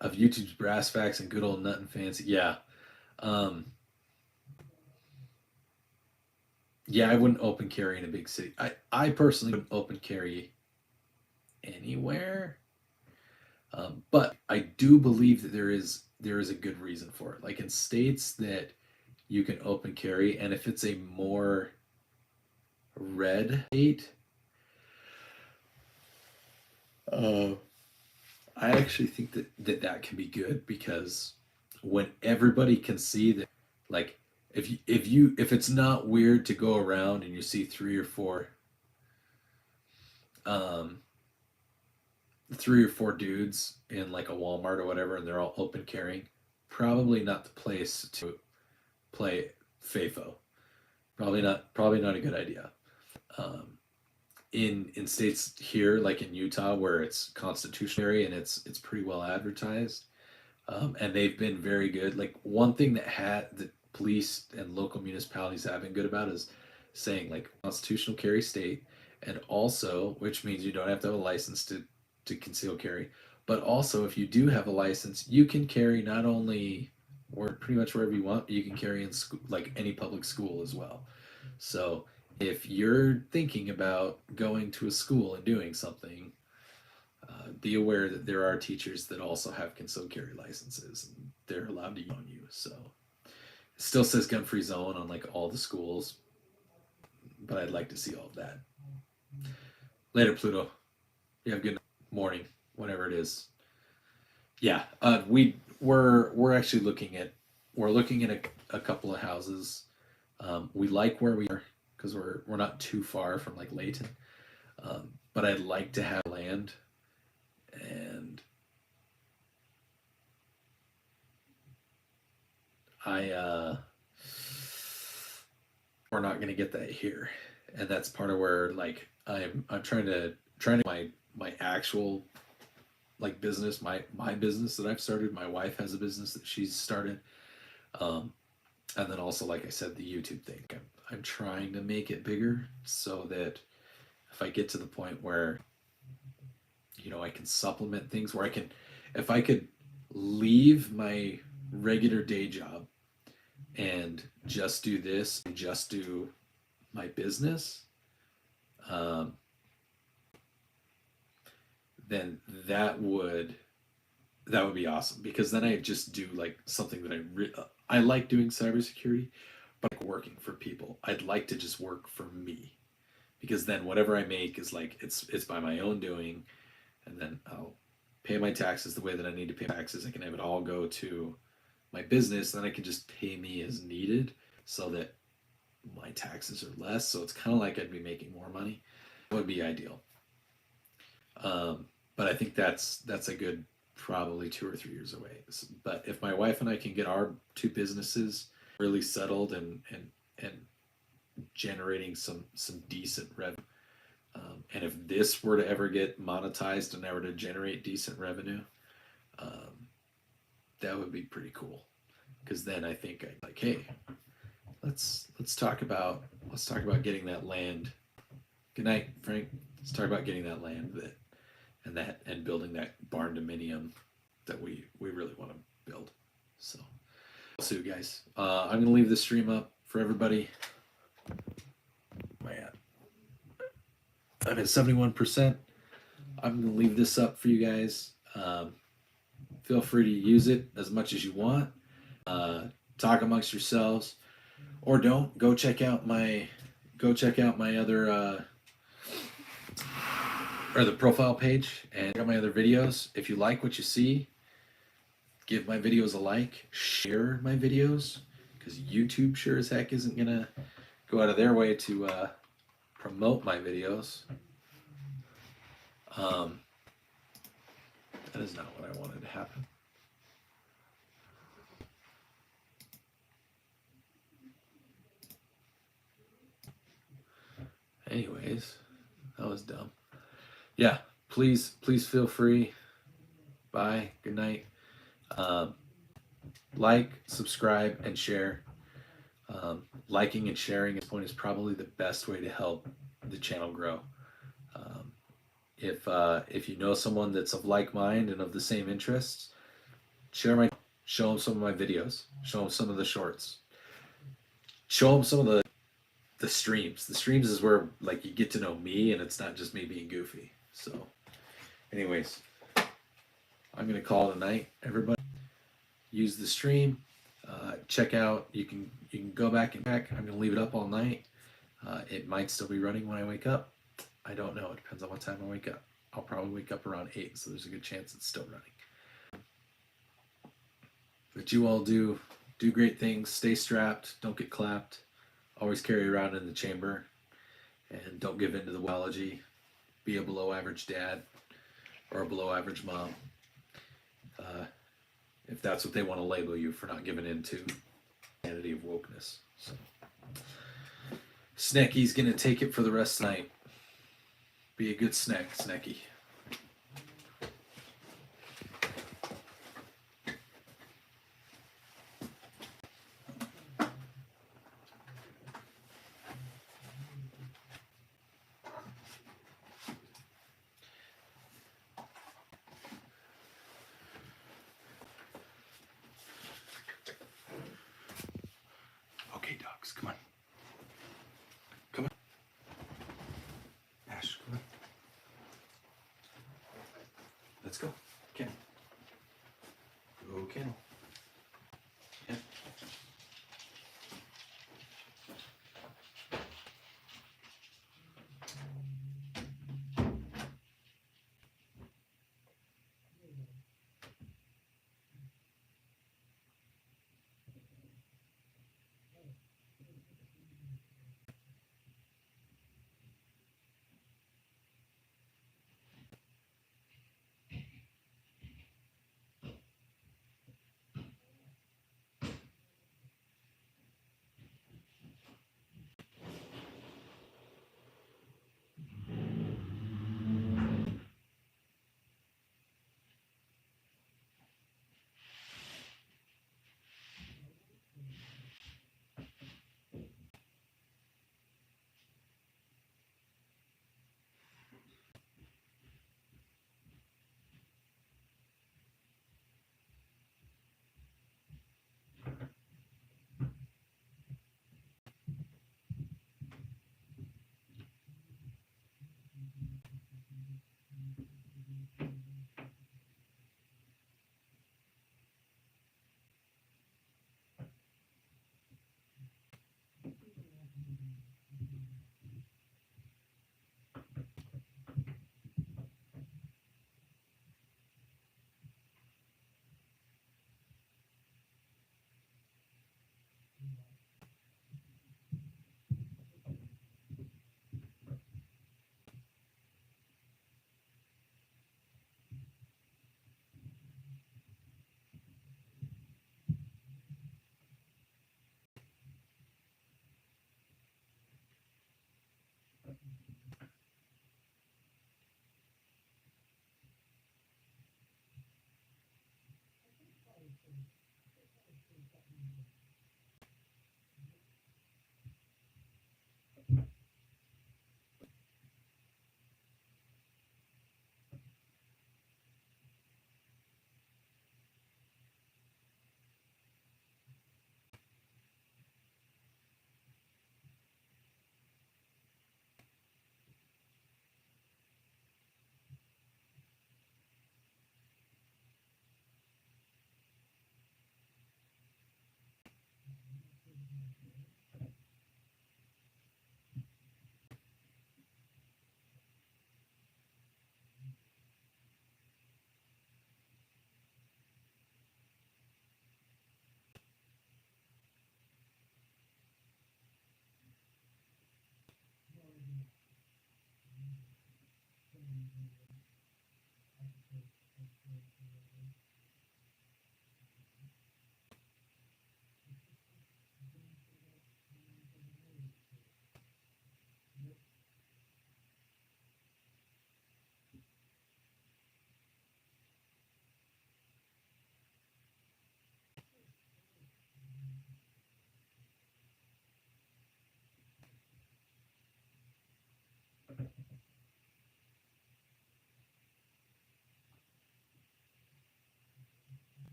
of YouTube's brass facts and good old nut and fancy. Yeah. Yeah, I wouldn't open carry in a big city. I personally wouldn't open carry anywhere. But I do believe that there is a good reason for it. Like in states that you can open carry, and if it's a more red state, I actually think that can be good, because when everybody can see that, like if it's not weird to go around and you see 3 or 4 dudes in like a Walmart or whatever, and they're all open carrying, probably not the place to play FAFO. Probably not a good idea. In states here, like in Utah, where it's constitutionary and it's pretty well advertised, and they've been very good. Like one thing that the police and local municipalities have been good about is saying like constitutional carry state, and also, which means you don't have to have a license to conceal carry, but also if you do have a license, you can carry not only pretty much wherever you want, but you can carry in school, like any public school as well. So if you're thinking about going to a school and doing something, be aware that there are teachers that also have concealed carry licenses, and they're allowed to use on you. So it still says gun-free zone on like all the schools, but I'd like to see all of that. Later, Pluto. You have a good morning, whatever it is. Yeah, we're actually looking at a couple of houses. We like where we are because we're not too far from like Layton, but I'd like to have land, and we're not going to get that here, and that's part of where like I'm trying to my actual like business, my business that I've started. My wife has a business that she's started, and then also, like I said, the YouTube thing. I'm trying to make it bigger so that if I get to the point where I can supplement things, where if I could leave my regular day job and just do this and just do my business, then that would be awesome, because then I just do like something that I like doing cybersecurity, but like working for people. I'd like to just work for me, because then whatever I make is like it's by my own doing, and then I'll pay my taxes the way that I need to pay taxes. I can have it all go to my business, then I can just pay me as needed so that my taxes are less. So it's kind of like I'd be making more money. That would be ideal. But I think that's a good probably 2 or 3 years away. But if my wife and I can get our two businesses really settled and generating some decent revenue, and if this were to ever get monetized and ever to generate decent revenue, that would be pretty cool. Because then I think I'd like, hey, let's talk about getting that land. Good night, Frank. Let's talk about getting that land and building that barn dominium that we really want to build. So I'll see you guys. I'm gonna leave the stream up for everybody. Man, I'm at 71%. I'm gonna leave this up for you guys. Feel free to use it as much as you want. Talk amongst yourselves, or don't. Go check out my other or the profile page and check out my other videos. If you like what you see, give my videos a like, share my videos, because YouTube sure as heck isn't gonna go out of their way to promote my videos. That is not what I wanted to happen. Anyways, that was dumb. Yeah, please feel free. Bye. Good night. Like, subscribe, and share. Liking and sharing at this point is probably the best way to help the channel grow. If you know someone that's of like mind and of the same interests, show them some of my videos, show them some of the shorts, show them some of the streams. The streams is where like you get to know me, and it's not just me being goofy. So anyways, I'm gonna call it a night. Everybody use the stream. Check out, you can go back. I'm gonna leave it up all night. It might still be running when I wake up. I don't know. It depends on what time I wake up. I'll probably wake up around 8, so there's a good chance it's still running. But you all do great things. Stay strapped. Don't get clapped. Always carry around in the chamber, and don't give in to the biology. Be a below average dad or a below average mom. If that's what they want to label you for not giving in to insanity of wokeness. So Snecky's gonna take it for the rest of the night. Be a good snack, Snecky. Okay, dogs, come on. Come on. Ash, come on. Let's go. Kennel. Go, Kennel. Yep.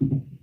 Bye.